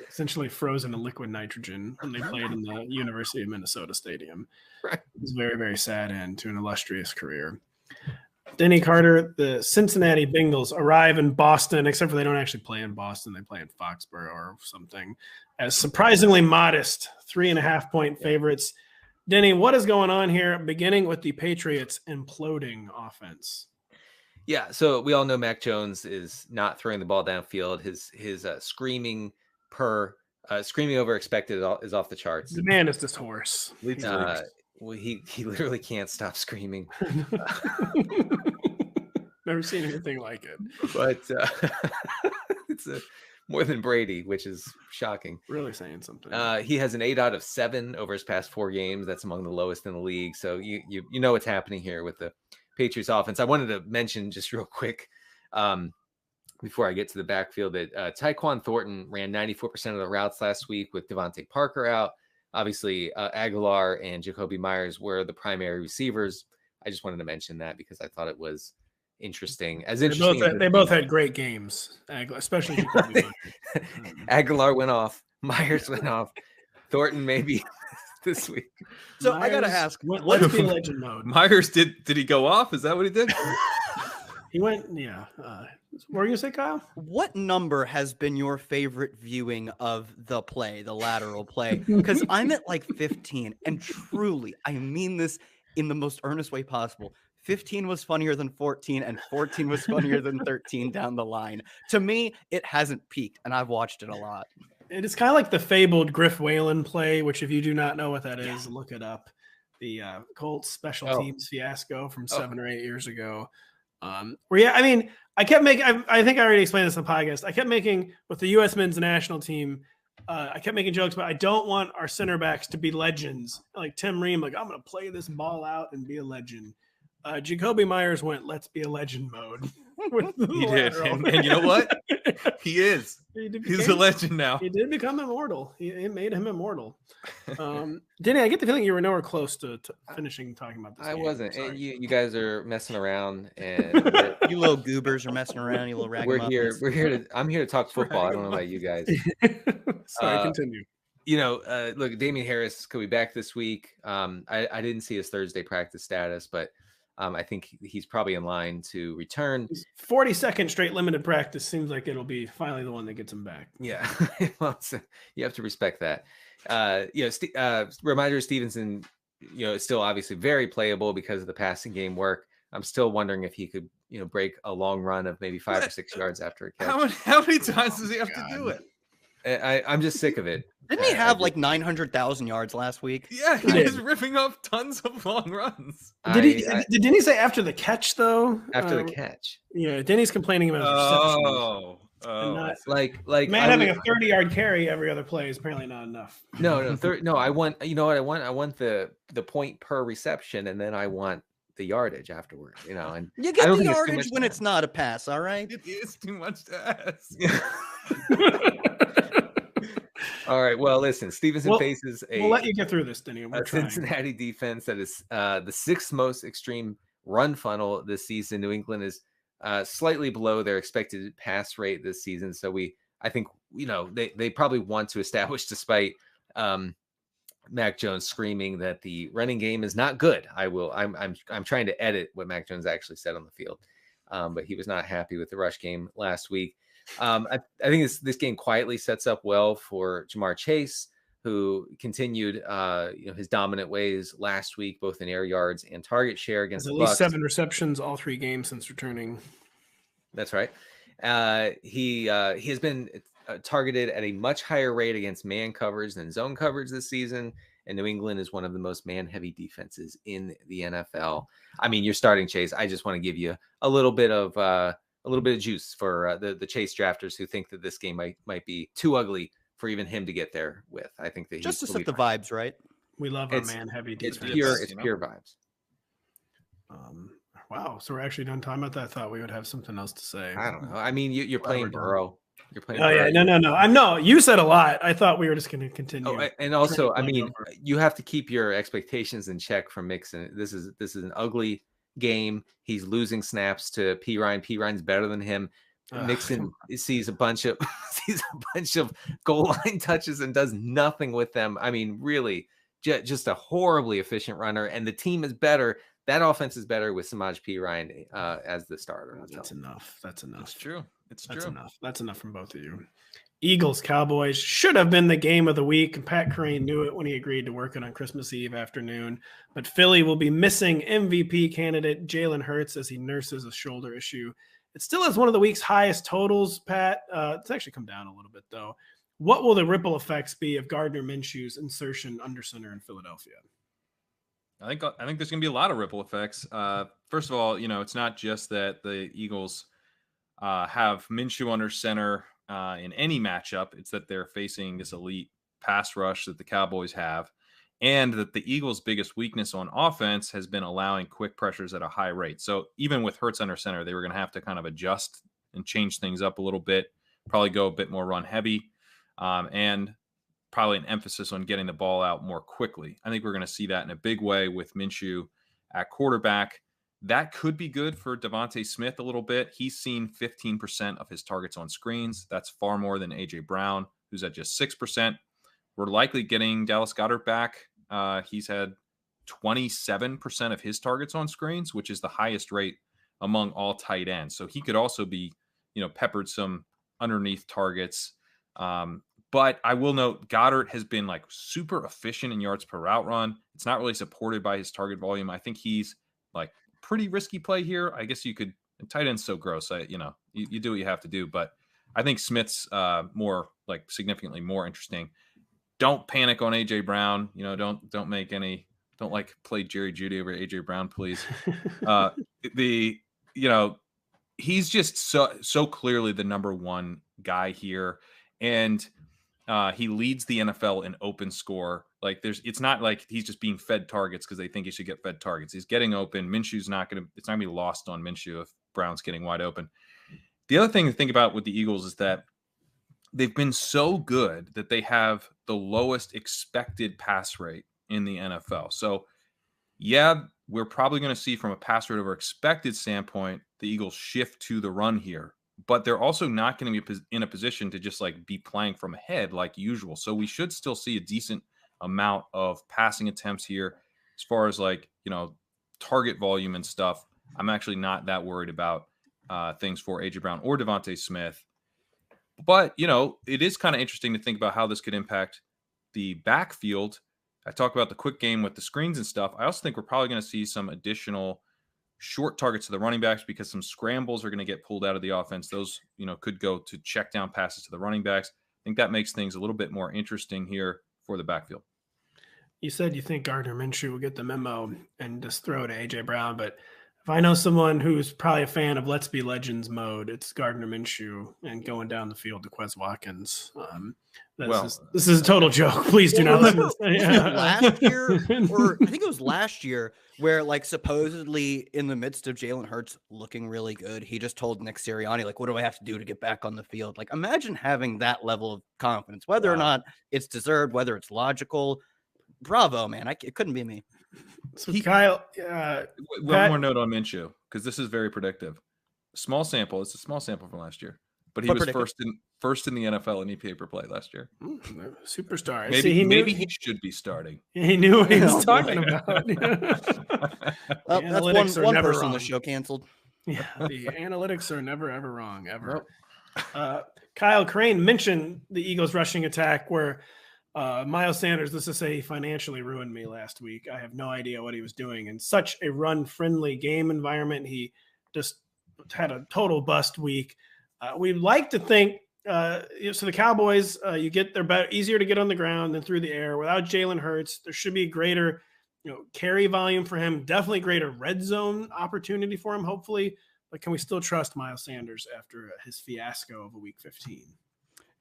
Essentially frozen in liquid nitrogen when they played in the University of Minnesota Stadium. Right. It was a very, very sad end to an illustrious career. Denny Carter, the Cincinnati Bengals arrive in Boston, except for they don't actually play in Boston. They play in Foxborough or something, as surprisingly modest 3.5-point favorites. Denny, what is going on here, beginning with the Patriots imploding offense? Yeah, so we all know Mac Jones is not throwing the ball downfield. His screaming over expected is off the charts. The man is just hoarse. He literally can't stop screaming. Never seen anything like it. But it's more than Brady, which is shocking. Really saying something. He has an 8 out of 7 over his past 4 games. That's among the lowest in the league. So you know what's happening here with the Patriots offense. I wanted to mention just real quick before I get to the backfield that Tyquan Thornton ran 94% of the routes last week with Devontae Parker out. Obviously, Aguilar and Jacoby Myers were the primary receivers. I just wanted to mention that because I thought it was interesting. They both had great games, especially Aguilar went off, Myers went off, Thornton maybe this week. So Myers, I gotta ask, let's be legend mode. Myers did he go off? Is that what he did? He went, yeah. What were you going to say, Kyle? What number has been your favorite viewing of the play, the lateral play? Because I'm at like 15, and truly, I mean this in the most earnest way possible. 15 was funnier than 14, and 14 was funnier than 13 down the line. To me, it hasn't peaked, and I've watched it a lot. It is kind of like the fabled Griff Whalen play, which if you do not know what that is, look it up. The Colts special teams fiasco from 7 or 8 years ago. I mean, I kept making, I think I already explained this on the podcast. I kept making, with the U.S. men's national team, I kept making jokes, but I don't want our center backs to be legends. Like Tim Ream, like, I'm going to play this ball out and be a legend. Jacoby Myers went, let's be a legend mode. He did. And you know what? He is. He's a legend now. He did become immortal. It made him immortal. Denny, I get the feeling you were nowhere close to finishing talking about this. I wasn't. And you guys are messing around, and you little goobers are messing around. You little ragamuffins. I'm here to talk football. I don't know about you guys. Sorry, continue. Look, Damian Harris could be back this week. I didn't see his Thursday practice status, but I think he's probably in line to return. 42nd straight limited practice seems like it'll be finally the one that gets him back. Yeah, well, so you have to respect that. Reminder Stevenson, is still obviously very playable because of the passing game work. I'm still wondering if he could, break a long run of maybe 5 or 6 yards after a catch. How many times does he have to do it? I'm just sick of it. Didn't he have like 900,000 yards last week? Yeah, he was ripping up tons of long runs. Did Denny say after the catch though? After the catch. Yeah, Denny's complaining about receptions. Having a 30-yard carry every other play is apparently not enough. No. I want. You know what I want? I want the point per reception, and then I want the yardage afterward. And you get the yardage when it's not a pass. All right, it is too much to ask. All right. Well, listen, Stevenson faces we'll let you get through this, Denny. A Cincinnati defense that is the 6th most extreme run funnel this season. New England is slightly below their expected pass rate this season. So I think they probably want to establish, despite Mac Jones screaming that the running game is not good. I'm trying to edit what Mac Jones actually said on the field, but he was not happy with the rush game last week. I think this game quietly sets up well for Jamar Chase, who continued his dominant ways last week, both in air yards and target share against the Bucs. At least 7 receptions all 3 games since returning. That's right. He has been targeted at a much higher rate against man coverage than zone coverage this season, and New England is one of the most man-heavy defenses in the NFL. I mean, you're starting Chase. I just want to give you a little bit of juice for the Chase drafters who think that this game might be too ugly for even him to get there with. I think that just to set the vibes right. We love our man-heavy defense. It's pure vibes. Wow. So we're actually done talking about that. I thought we would have something else to say. I don't know. I mean, you're playing Burrow. You're playing. Oh yeah, no. You said a lot. I thought we were just going to continue. Oh, and also, I mean, you have to keep your expectations in check from Mixon. This is an ugly game. He's losing snaps to P. Ryan. P. Ryan's better than him. Mixon sees a bunch of goal line touches and does nothing with them. I mean, really, just a horribly efficient runner. And the team is better. That offense is better with Samaje P. Ryan as the starter. That's enough. That's true. That's true. Enough. That's enough from both of you. Eagles, Cowboys should have been the game of the week. And Pat Kerrane knew it when he agreed to work it on Christmas Eve afternoon. But Philly will be missing MVP candidate Jalen Hurts as he nurses a shoulder issue. It still has one of the week's highest totals, Pat. It's actually come down a little bit, though. What will the ripple effects be of Gardner Minshew's insertion under center in Philadelphia? I think there's going to be a lot of ripple effects. First of all, it's not just that the Eagles have Minshew under center in any matchup. It's that they're facing this elite pass rush that the Cowboys have, and that the Eagles' biggest weakness on offense has been allowing quick pressures at a high rate. So even with Hurts under center, they were going to have to kind of adjust and change things up a little bit, probably go a bit more run heavy, and probably an emphasis on getting the ball out more quickly. I think we're going to see that in a big way with Minshew at quarterback. That could be good for Devontae Smith a little bit. He's seen 15% of his targets on screens. That's far more than A.J. Brown, who's at just 6%. We're likely getting Dallas Goedert back. He's had 27% of his targets on screens, which is the highest rate among all tight ends. So he could also be, peppered some underneath targets. But I will note Goedert has been like super efficient in yards per route run. It's not really supported by his target volume. I think he's like pretty risky play here. I guess you could, tight end's so gross. You do what you have to do, but I think Smith's more like significantly more interesting. Don't panic on AJ Brown. Don't make any, don't like play Jerry Jeudy over AJ Brown, please. He's just so clearly the number one guy here. And he leads the NFL in open score. Like it's not like he's just being fed targets because they think he should get fed targets. He's getting open. It's not going to be lost on Minshew if Brown's getting wide open. The other thing to think about with the Eagles is that they've been so good that they have the lowest expected pass rate in the NFL. So yeah, we're probably going to see from a pass rate over expected standpoint, the Eagles shift to the run here. But they're also not going to be in a position to just like be playing from ahead like usual. So we should still see a decent amount of passing attempts here. As far as like, target volume and stuff, I'm actually not that worried about things for AJ Brown or Devontae Smith. But, it is kind of interesting to think about how this could impact the backfield. I talk about the quick game with the screens and stuff. I also think we're probably going to see some additional short targets to the running backs because some scrambles are going to get pulled out of the offense. Those, could go to check down passes to the running backs. I think that makes things a little bit more interesting here for the backfield. You said you think Gardner Minshew will get the memo and just throw it to AJ Brown, but if I know someone who's probably a fan of Let's Be Legends mode, it's Gardner Minshew and going down the field to Quez Watkins. This is a total joke. Please do not listen to this. Last year, or I think it was last year, where like supposedly in the midst of Jalen Hurts looking really good, he just told Nick Sirianni, like, what do I have to do to get back on the field? Like, imagine having that level of confidence, whether or not it's deserved, whether it's logical. Bravo, man. It couldn't be me. So Kyle, one more note on Minshew, because this is very predictive. Small sample. It's a small sample from last year, but he was first in the NFL in EPA per play last year. Superstar. Maybe he should be starting. He knew what he was talking about. That's one person on the show canceled. Yeah, the analytics are never ever wrong ever. Kyle Kerrane mentioned the Eagles rushing attack where Miles Sanders, let's just say, he financially ruined me last week. I have no idea what he was doing in such a run-friendly game environment. He just had a total bust week. We'd like to think, so the Cowboys, they're easier to get on the ground than through the air. Without Jalen Hurts, there should be greater, carry volume for him. Definitely greater red zone opportunity for him, hopefully. But can we still trust Miles Sanders after his fiasco of a Week 15?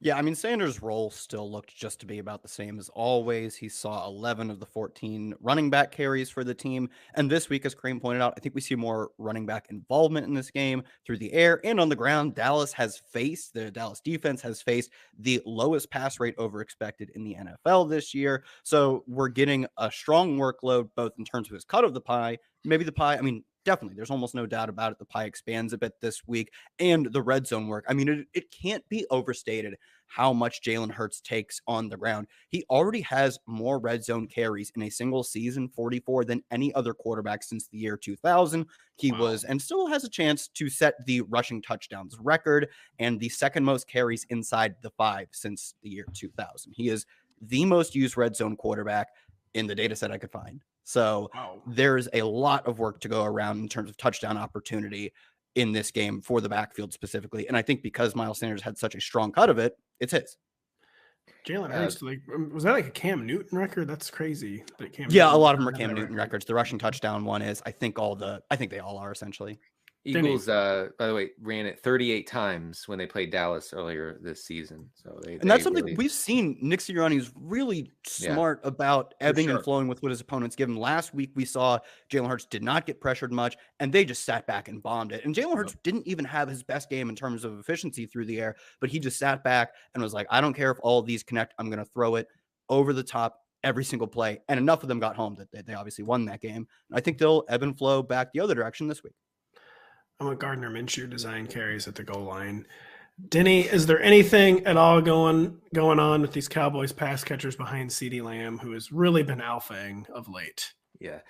Yeah, I mean, Sanders' role still looked just to be about the same as always. He saw 11 of the 14 running back carries for the team. And this week, as Kerrane pointed out, I think we see more running back involvement in this game through the air and on the ground. The Dallas defense has faced the lowest pass rate over expected in the NFL this year. So we're getting a strong workload, both in terms of his cut of the pie, definitely. There's almost no doubt about it. The pie expands a bit this week and the red zone work. I mean, it can't be overstated how much Jalen Hurts takes on the ground. He already has more red zone carries in a single season, 44, than any other quarterback since the year 2000. He was and still has a chance to set the rushing touchdowns record and the second most carries inside the 5 since the year 2000. He is the most used red zone quarterback in the data set I could find. So there's a lot of work to go around in terms of touchdown opportunity in this game for the backfield specifically. And I think because Miles Sanders had such a strong cut of it, it's his. Jalen Hurts, was that like a Cam Newton record? That's crazy. A lot of them are Cam Newton records. The rushing touchdown one is, I think they all are essentially. Eagles, by the way, ran it 38 times when they played Dallas earlier this season. So that's something we've seen. Nick Sirianni's really smart about ebbing and flowing with what his opponents give him. Last week, we saw Jalen Hurts did not get pressured much, and they just sat back and bombed it. And Jalen Hurts didn't even have his best game in terms of efficiency through the air, but he just sat back and was like, I don't care if all of these connect. I'm going to throw it over the top every single play. And enough of them got home that they obviously won that game. And I think they'll ebb and flow back the other direction this week. I'm a Gardner Minshew design carries at the goal line. Denny, is there anything at all going on with these Cowboys pass catchers behind CeeDee Lamb, who has really been alphaing of late? Yeah.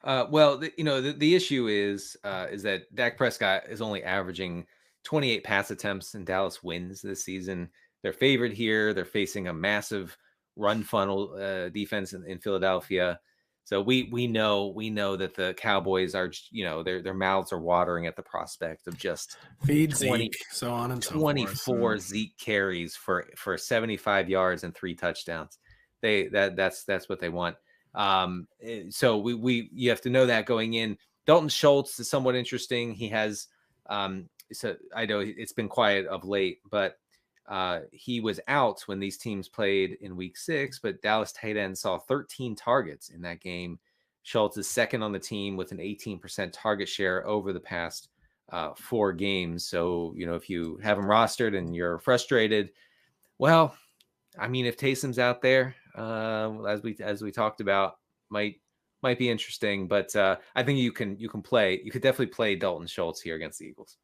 Well, the issue is that Dak Prescott is only averaging 28 pass attempts and Dallas wins this season. They're favored here. They're facing a massive run funnel defense in Philadelphia. So we know that the Cowboys are, their mouths are watering at the prospect of just feed Zeke, so on and so forth. 24 Zeke carries for 75 yards and 3 touchdowns. That's what they want. So you have to know that going in. Dalton Schultz is somewhat interesting. He has so I know it's been quiet of late, but he was out when these teams played in week 6, but Dallas tight end saw 13 targets in that game. Schultz is second on the team with an 18% target share over the past 4 games. So, if you have him rostered and you're frustrated, well, I mean, if Taysom's out there, as we talked about, might be interesting, but I think you could definitely play Dalton Schultz here against the Eagles.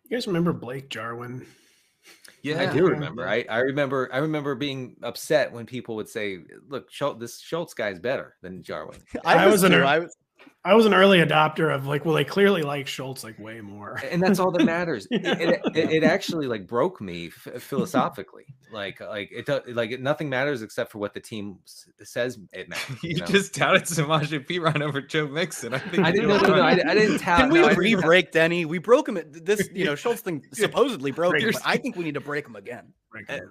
You guys remember Blake Jarwin? Yeah, I do remember. I remember being upset when people would say, "Look, this Schultz guy's better than Jarwin." I was an early adopter of they clearly like Schultz way more, and that's all that matters. It actually broke me philosophically. Nothing matters except for what the team says it matters. You just touted Samaje Perine over Joe Mixon. I didn't tout. Can we re-break Denny? We broke him at this. Schultz thing supposedly broke him, but I think we need to break him again.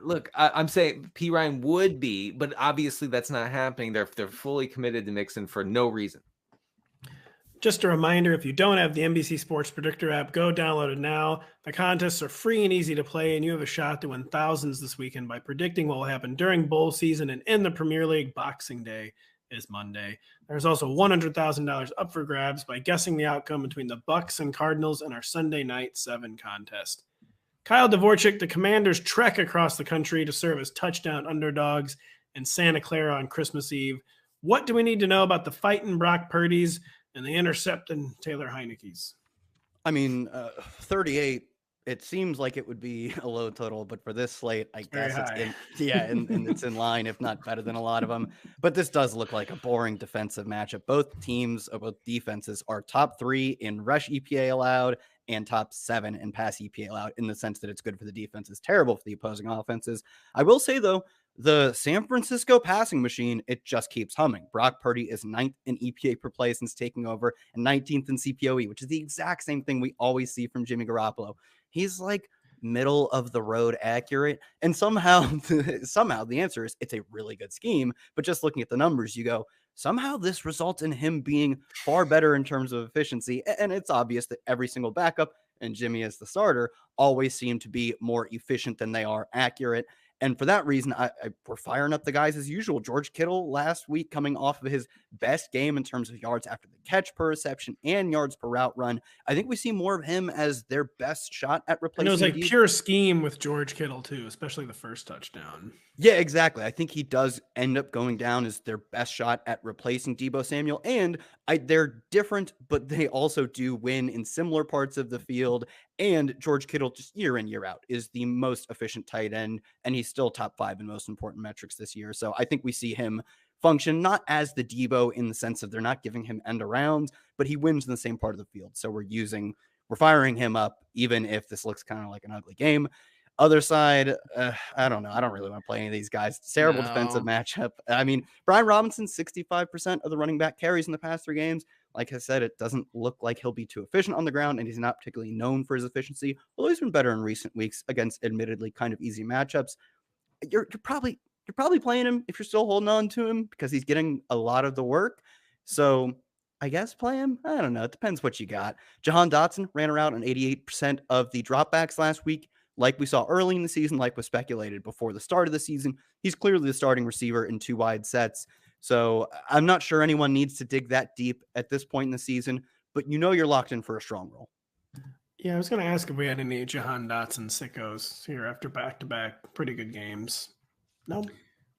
Look, I'm saying Perine would be, but obviously that's not happening. They're fully committed to Mixon for no reason. Just a reminder, if you don't have the NBC Sports Predictor app, go download it now. The contests are free and easy to play, and you have a shot to win thousands this weekend by predicting what will happen during bowl season and in the Premier League. Boxing Day is Monday. There's also $100,000 up for grabs by guessing the outcome between the Bucs and Cardinals in our Sunday Night 7 contest. Kyle Dvorchak, the Commanders trek across the country to serve as touchdown underdogs in Santa Clara on Christmas Eve. What do we need to know about the fighting Brock Purdy's and the intercepting Taylor Heineke's? I mean, 38, it seems like it would be a low total, but for this slate, I guess and it's in line, if not better than a lot of them. But this does look like a boring defensive matchup. Both defenses are top 3 in rush EPA allowed and top 7 in pass EPA allowed, in the sense that it's good for the defenses, terrible for the opposing offenses. I will say, though, the San Francisco passing machine, it just keeps humming. Brock Purdy is 9th in EPA per play since taking over and 19th in CPOE, which is the exact same thing we always see from Jimmy Garoppolo. He's middle of the road accurate. And somehow the answer is it's a really good scheme. But just looking at the numbers, you go, somehow this results in him being far better in terms of efficiency. And it's obvious that every single backup, and Jimmy as the starter, always seem to be more efficient than they are accurate. And for that reason, we're firing up the guys as usual. George Kittle last week, coming off of his best game in terms of yards after the catch per reception and yards per route run. I think we see more of him as their best shot at replacing. And it was pure scheme with George Kittle too, especially the first touchdown. Yeah, exactly. I think he does end up going down as their best shot at replacing Deebo Samuel. And they're different, but they also do win in similar parts of the field. And George Kittle, just year in, year out, is the most efficient tight end, and he's still top 5 in most important metrics this year. So I think we see him function not as the Deebo in the sense of they're not giving him end arounds, but he wins in the same part of the field. So we're firing him up, even if this looks kind of like an ugly game. Other side, I don't know. I don't really want to play any of these guys. It's a terrible defensive matchup. I mean, Brian Robinson, 65% of the running back carries in the past 3 games. Like I said, it doesn't look like he'll be too efficient on the ground, and he's not particularly known for his efficiency, although he's been better in recent weeks against admittedly kind of easy matchups. You're probably playing him if you're still holding on to him because he's getting a lot of the work. So I guess play him. I don't know. It depends what you got. Jahan Dotson ran around on 88% of the dropbacks last week. Like we saw early in the season, like was speculated before the start of the season, he's clearly the starting receiver in 2 wide sets. So I'm not sure anyone needs to dig that deep at this point in the season, but you're locked in for a strong role. Yeah, I was going to ask if we had any Jahan Dotson sickos here after back-to-back pretty good games. No.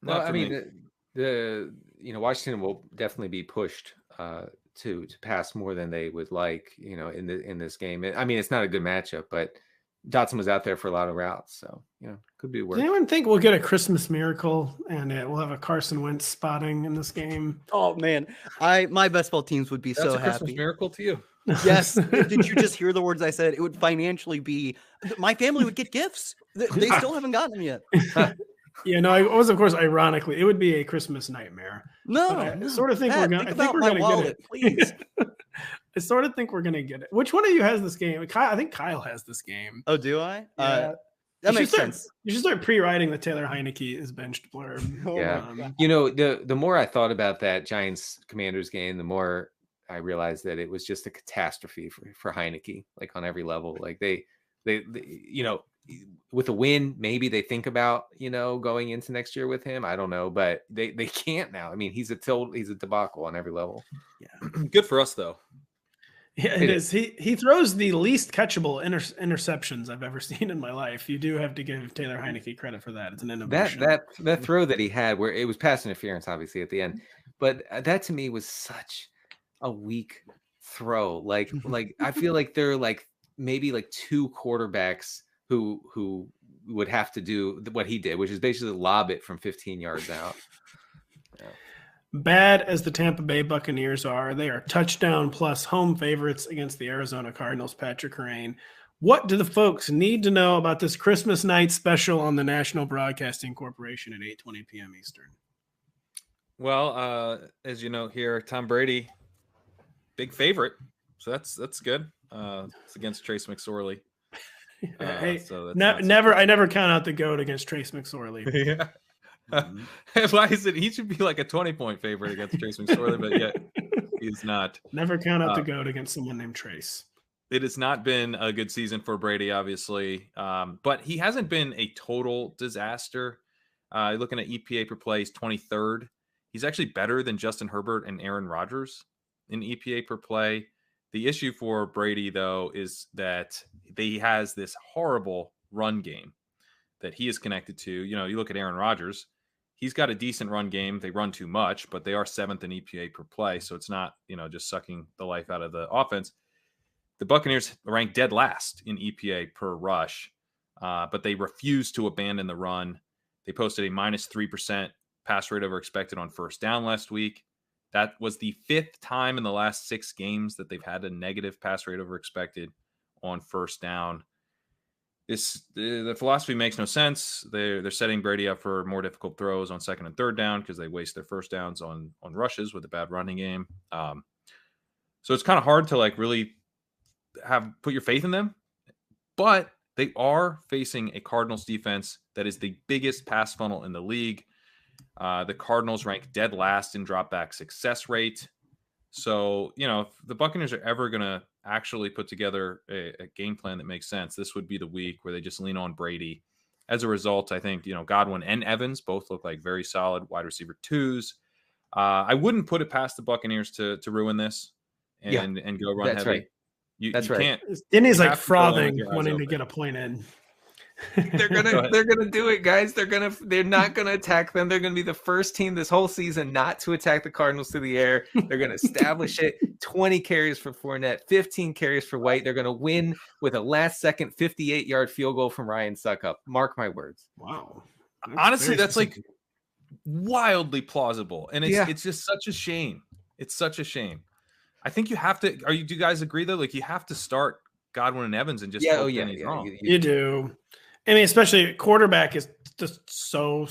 No, I mean, Washington will definitely be pushed to pass more than they would like, in this game. I mean, it's not a good matchup, but Dotson was out there for a lot of routes, so could be worse. Does anyone think we'll get a Christmas miracle and we'll have a Carson Wentz spotting in this game? Oh man, my best ball teams would be That's so a Christmas happy. miracle to you. Yes. Did you just hear the words I said? It would financially be. My family would get gifts. They still haven't gotten them yet. Yeah, no, it was, of course, ironically, it would be a Christmas nightmare. No, I sort of think Pat, we're gonna get it. Please. I sort of think we're gonna get it. Which one of you has this game? I think Kyle has this game. Oh, do I? Yeah. That makes sense. You should start pre-writing the Taylor Heineke is benched blurb. Yeah. The more I thought about that Giants Commanders game, the more I realized that it was just a catastrophe for Heineke, like on every level. Like they with a win, maybe they think about, going into next year with him. I don't know, but they can't now. I mean, he's a debacle on every level. Yeah. Good for us though. Yeah, it is. He throws the least catchable interceptions I've ever seen in my life. You do have to give Taylor Heineke credit for that. It's an innovation. That throw that he had, where it was pass interference, obviously at the end, but that to me was such a weak throw. Like I feel like there are maybe two quarterbacks who would have to do what he did, which is basically lob it from 15 yards out. Yeah. Bad as the Tampa Bay Buccaneers are, they are touchdown plus home favorites against the Arizona Cardinals. Patrick Kerrane, what do the folks need to know about this Christmas night special on the National Broadcasting Corporation at 8:20 p.m. Eastern? Well, as you know here, Tom Brady, big favorite, so that's good. It's against Trace McSorley. Hey, so I never count out the GOAT against Trace McSorley. Yeah. Why is it? He should be like a 20-point favorite against Trace McSorley, but yet he's not. Never count out the GOAT against someone named Trace. It has not been a good season for Brady, obviously, but he hasn't been a total disaster. Looking at EPA per play, he's 23rd. He's actually better than Justin Herbert and Aaron Rodgers in EPA per play. The issue for Brady, though, is that he has this horrible run game that he is connected to. You look at Aaron Rodgers, he's got a decent run game. They run too much, but they are 7th in EPA per play. So it's not, just sucking the life out of the offense. The Buccaneers rank dead last in EPA per rush, but they refuse to abandon the run. They posted a -3% pass rate over expected on first down last week. That was the 5th time in the last 6 games that they've had a negative pass rate over expected on first down. The philosophy makes no sense. They're setting Brady up for more difficult throws on 2nd and 3rd down because they waste their first downs on rushes with a bad running game. So it's kind of hard to really put your faith in them. But they are facing a Cardinals defense that is the biggest pass funnel in the league. The Cardinals rank dead last in drop back success rate. So, if the Buccaneers are ever going to actually put together a game plan that makes sense, this would be the week where they just lean on Brady. As a result, I think, Godwin and Evans both look like very solid wide receiver 2s. I wouldn't put it past the Buccaneers to ruin this and go run That's heavy. right. You right. Can't. Denny's frothing, wanting to get a point in. They're gonna do it, guys. They're not gonna attack them. They're gonna be the first team this whole season not to attack the Cardinals through the air. They're gonna establish it. 20 carries for Fournette, 15 carries for White. They're gonna win with a last-second 58-yard field goal from Ryan Suckup. Mark my words. Wow. Honestly, that's wildly plausible, and it's just such a shame. It's such a shame. I think you have to. Do you guys agree though? You have to start Godwin and Evans and just hope Denny's wrong. You do. I mean, especially quarterback is just so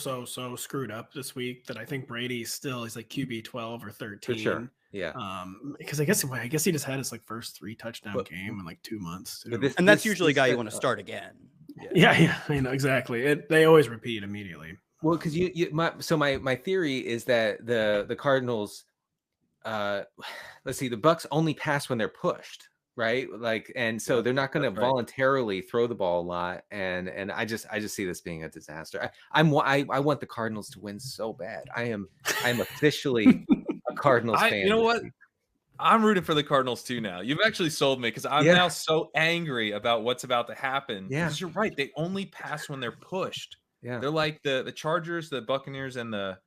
screwed up this week that I think Brady's he's like QB 12 or 13. For sure. Yeah. Because I guess he just had his first 3 touchdown game in 2 months. And that's usually a guy you want to start again. Yeah. I know exactly. They always repeat immediately. Well, because my theory is that the Cardinals, let's see, the Bucs only pass when they're pushed. Right. And so they're not going to voluntarily throw the ball a lot. And I just see this being a disaster. I want the Cardinals to win so bad. I'm officially a Cardinals fan. You know what? I'm rooting for the Cardinals too now. You've actually sold me because I'm now so angry about what's about to happen. Yeah. Because you're right. They only pass when they're pushed. Yeah. They're like the Chargers, the Buccaneers, and the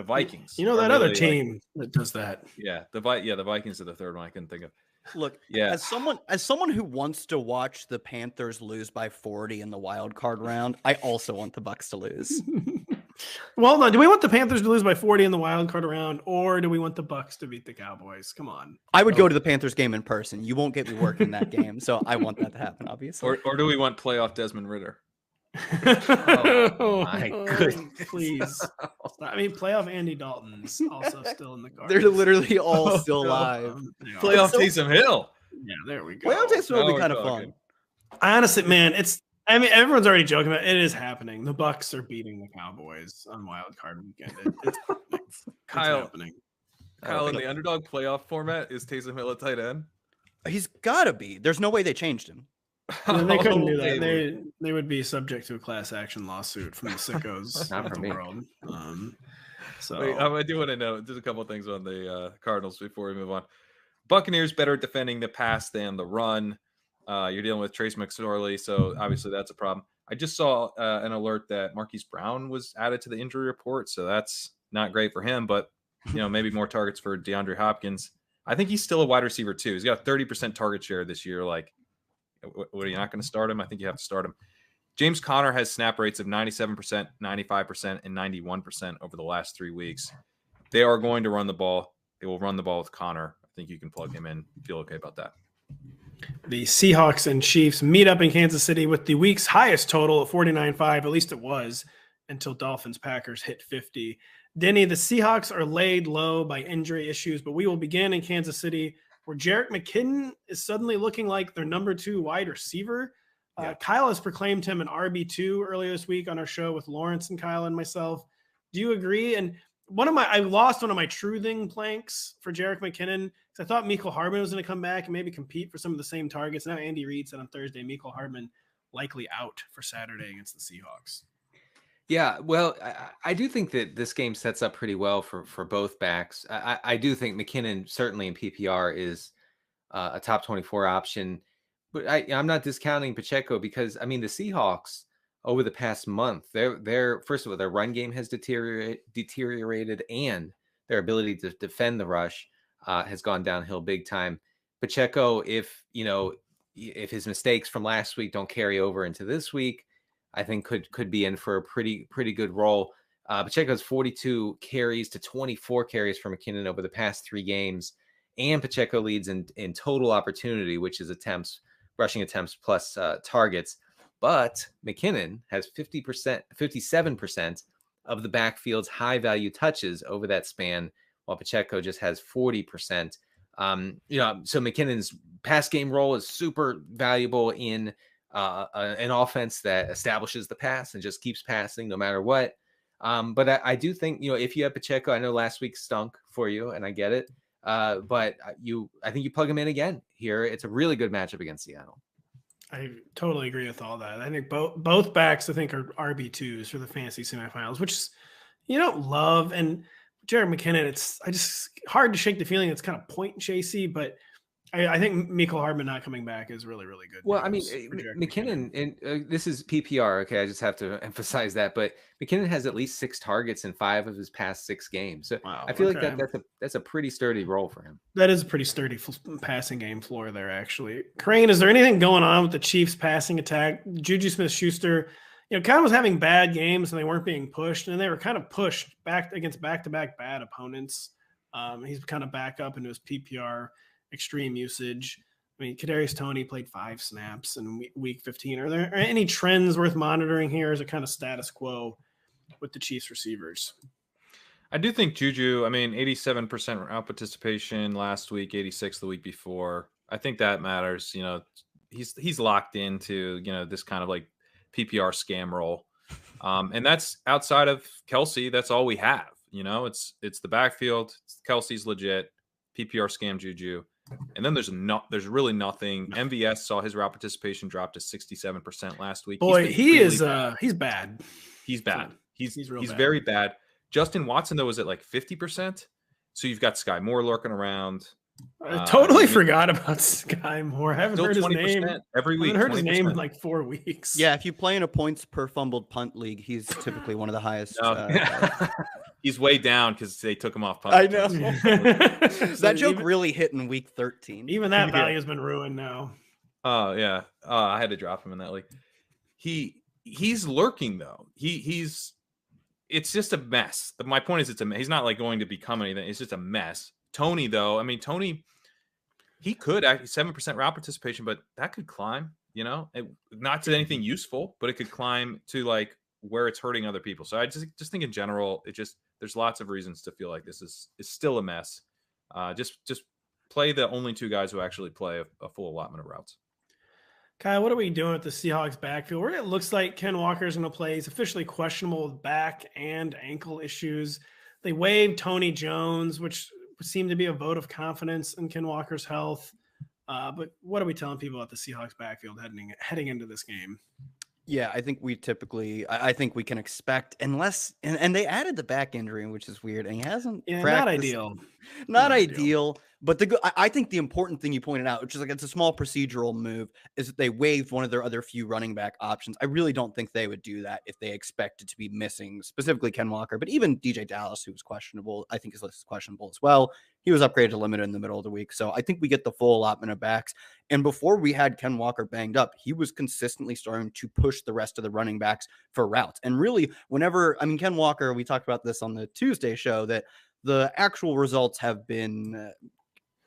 Vikings. That other team that does that. Yeah, the Vikings are the third one I couldn't think of. Look, Yeah. as someone who wants to watch the Panthers lose by 40 in the wild card round, I also want the Bucs to lose. Well, no, do we want the Panthers to lose by 40 in the wild card round, or do we want the Bucs to beat the Cowboys? Come on. I would go to the Panthers game in person. You won't get me working that game, so I want that to happen, obviously. Or do we want playoff Desmond Ridder? Oh, my goodness. Please. I mean, playoff Andy Dalton's also still in the cards. They're literally all still alive. Playoff So- Taysom Hill. Yeah, there we go. Playoff Taysom will Now be we're kind of talking. fun. Honestly, man, everyone's already joking about it. It is happening. The Bucs are beating the Cowboys on wild card weekend. It's Kyle. happening. Kyle, in the underdog playoff format, is Taysom Hill a tight end? He's got to be. There's no way they changed him. Yeah, they couldn't do Oh, that. baby. They would be subject to a class action lawsuit from the sickos Not of for the me. world. So Wait, I do want to know just a couple of things on the Cardinals before we move on. Buccaneers better at defending the pass than the run. You're dealing with Trace McSorley, so obviously that's a problem. I just saw an alert that Marquise Brown was added to the injury report, so that's not great for him. But maybe more targets for DeAndre Hopkins. I think he's still a wide receiver too. He's got a 30% target share this year. Like, what are you not going to start him? I think you have to start him. James Conner has snap rates of 97%, 95%, and 91% over the last 3 weeks. They are going to run the ball. They will run the ball with Conner. I think you can plug him in. Feel okay about that. the Seahawks and Chiefs meet up in Kansas City with the week's highest total of 49.5. At least it was until Dolphins Packers hit 50. Denny, the Seahawks are laid low by injury issues, but we will begin in Kansas City, where Jerick McKinnon is suddenly looking like their number 2 wide receiver. Kyle has proclaimed him an RB2 earlier this week on our show with Lawrence and Kyle and myself. Do you agree? And I lost one of my truthing planks for Jerick McKinnon because I thought Mecole Hardman was going to come back and maybe compete for some of the same targets. Now Andy Reid said on Thursday, Mecole Hardman likely out for Saturday against the Seahawks. Yeah, well, I do think that this game sets up pretty well for both backs. I do think McKinnon, certainly in PPR, is a top 24 option. But I'm not discounting Pacheco because, I mean, the Seahawks over the past month, their first of all, their run game has deteriorated and their ability to defend the rush has gone downhill big time. Pacheco, if his mistakes from last week don't carry over into this week, I think could be in for a pretty good role. Pacheco's 42 carries to 24 carries for McKinnon over the past 3 games, and Pacheco leads in total opportunity, which is rushing attempts plus targets. But McKinnon has 57% of the backfield's high value touches over that span, while Pacheco just has 40%. So McKinnon's pass game role is super valuable in an offense that establishes the pass and just keeps passing no matter what. But I do think, if you have Pacheco, I know last week stunk for you and I get it. But I think you plug him in again here. It's a really good matchup against Seattle. I totally agree with all that. I think both backs, I think, are RB2s for the fantasy semifinals, which is, you don't love. And Jerick McKinnon, it's hard to shake the feeling it's kind of point chasey, but I think Mecole Hardman not coming back is really, really good. Well, I mean, McKinnon, and this is PPR. Okay, I just have to emphasize that. But McKinnon has at least 6 targets in 5 of his past 6 games. So wow, I feel like that's a pretty sturdy role for him. That is a pretty sturdy passing game floor there, actually. Kerrane, is there anything going on with the Chiefs' passing attack? Juju Smith-Schuster, kind of was having bad games and they weren't being pushed, and they were kind of pushed back against back-to-back bad opponents. He's kind of back up into his PPR extreme usage. I mean, Kadarius Toney played 5 snaps in week 15. Are there any trends worth monitoring here? Is it kind of status quo with the Chiefs receivers? I do think Juju, 87% route participation last week, 86 the week before. I think that matters. He's locked into, this kind of like PPR scam role. And that's outside of Kelsey. That's all we have. It's the backfield. Kelsey's legit. PPR scam Juju. And then there's really nothing. MVS saw his route participation drop to 67% last week. Boy, he's bad. He's bad. He's bad. Very bad. Justin Watson, though, was at like 50%. So you've got Sky Moore lurking around. I totally forgot about Sky Moore. I haven't heard his name every week. I haven't heard his name in like 4 weeks. Yeah, if you play in a points per fumbled punt league, he's typically one of the highest. He's way down because they took him off. I know. So That joke really hit in week 13. Even that value has been ruined now. Oh yeah. I had to drop him in that league. He's lurking though. It's just a mess. My point is, he's not like going to become anything. It's just a mess. Tony though, I mean Tony, he could actually 7% route participation, but that could climb. Not to anything useful, but it could climb to like where it's hurting other people. So I just think in general, there's lots of reasons to feel like this is still a mess. Just play the only two guys who actually play a full allotment of routes. Kyle, what are we doing with the Seahawks backfield? It looks like Ken Walker's going to play. He's officially questionable with back and ankle issues. They waived Tony Jones, which seemed to be a vote of confidence in Ken Walker's health. But what are we telling people about the Seahawks backfield heading into this game? Yeah, I think we can expect, unless, and they added the back injury, which is weird. And he hasn't practiced. Not ideal. Not ideal. But I think the important thing you pointed out, which is like it's a small procedural move, is that they waived one of their other few running back options. I really don't think they would do that if they expected to be missing specifically Ken Walker, but even DJ Dallas, who was questionable. I think his list is questionable as well. He was upgraded to limited in the middle of the week. So I think we get the full allotment of backs. And before we had Ken Walker banged up, he was consistently starting to push the rest of the running backs for routes. And really, Ken Walker, we talked about this on the Tuesday show, that the actual results have been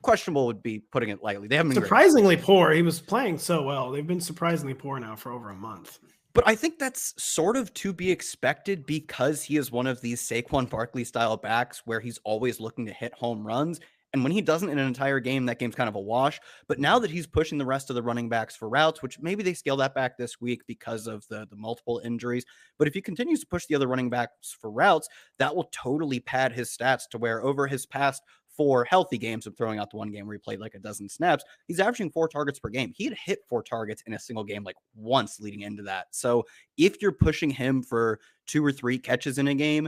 questionable, would be putting it lightly. They haven't been surprisingly poor. He was playing so well. They've been surprisingly poor now for over a month. But I think that's sort of to be expected because he is one of these Saquon Barkley style backs where he's always looking to hit home runs. And when he doesn't in an entire game, that game's kind of a wash. But now that he's pushing the rest of the running backs for routes, which maybe they scale that back this week because of the multiple injuries. But if he continues to push the other running backs for routes, that will totally pad his stats to where over his past 4 healthy games, of throwing out the one game where he played like a dozen snaps, he's averaging 4 targets per game. He had hit 4 targets in a single game like once leading into that. So if you're pushing him for 2 or 3 catches in a game,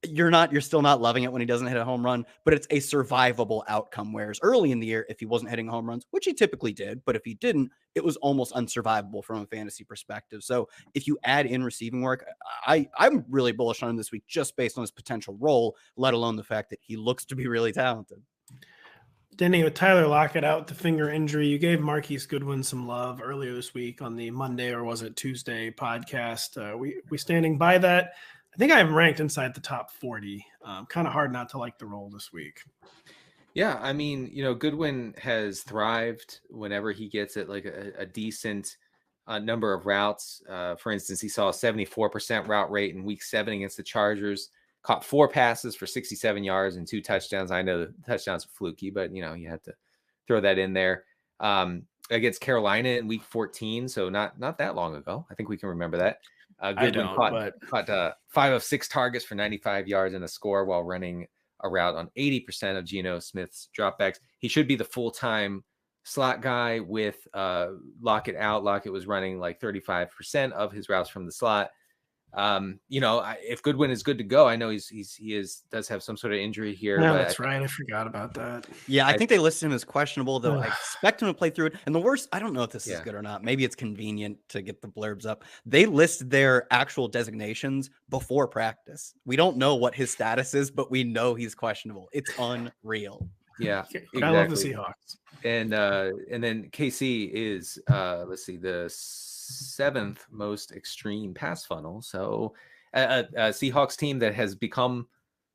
you're still not loving it when he doesn't hit a home run, but it's a survivable outcome. Whereas early in the year, if he wasn't hitting home runs, which he typically did, but if he didn't, it was almost unsurvivable from a fantasy perspective. So if you add in receiving work, I'm really bullish on him this week, just based on his potential role, let alone the fact that he looks to be really talented. Denny, with Tyler Lockett out with the finger injury, you gave Marquise Goodwin some love earlier this week on the Monday, or was it Tuesday podcast. We standing by that. I think I have him ranked inside the top 40. Kind of hard not to like the role this week. Yeah, I mean, Goodwin has thrived whenever he gets it like a decent number of routes. For instance, he saw a 74% route rate in week 7 against the Chargers, caught 4 passes for 67 yards and 2 touchdowns. I know the touchdowns are fluky, but you have to throw that in there. Against Carolina in week 14, so not that long ago. I think we can remember that. Goodwin caught 5 of 6 targets for 95 yards and a score while running a route on 80% of Geno Smith's dropbacks. He should be the full-time slot guy with Lockett out. Lockett was running like 35% of his routes from the slot. If Goodwin is good to go, I know he does have some sort of injury here. No, that's right. I forgot about that. Yeah, I think they listed him as questionable, though. I expect him to play through it. And the worst, I don't know if this is good or not. Maybe it's convenient to get the blurbs up. They list their actual designations before practice. We don't know what his status is, but we know he's questionable. It's unreal. Yeah, exactly. I love the Seahawks. And then KC is the 7th most extreme pass funnel. So a Seahawks team that has become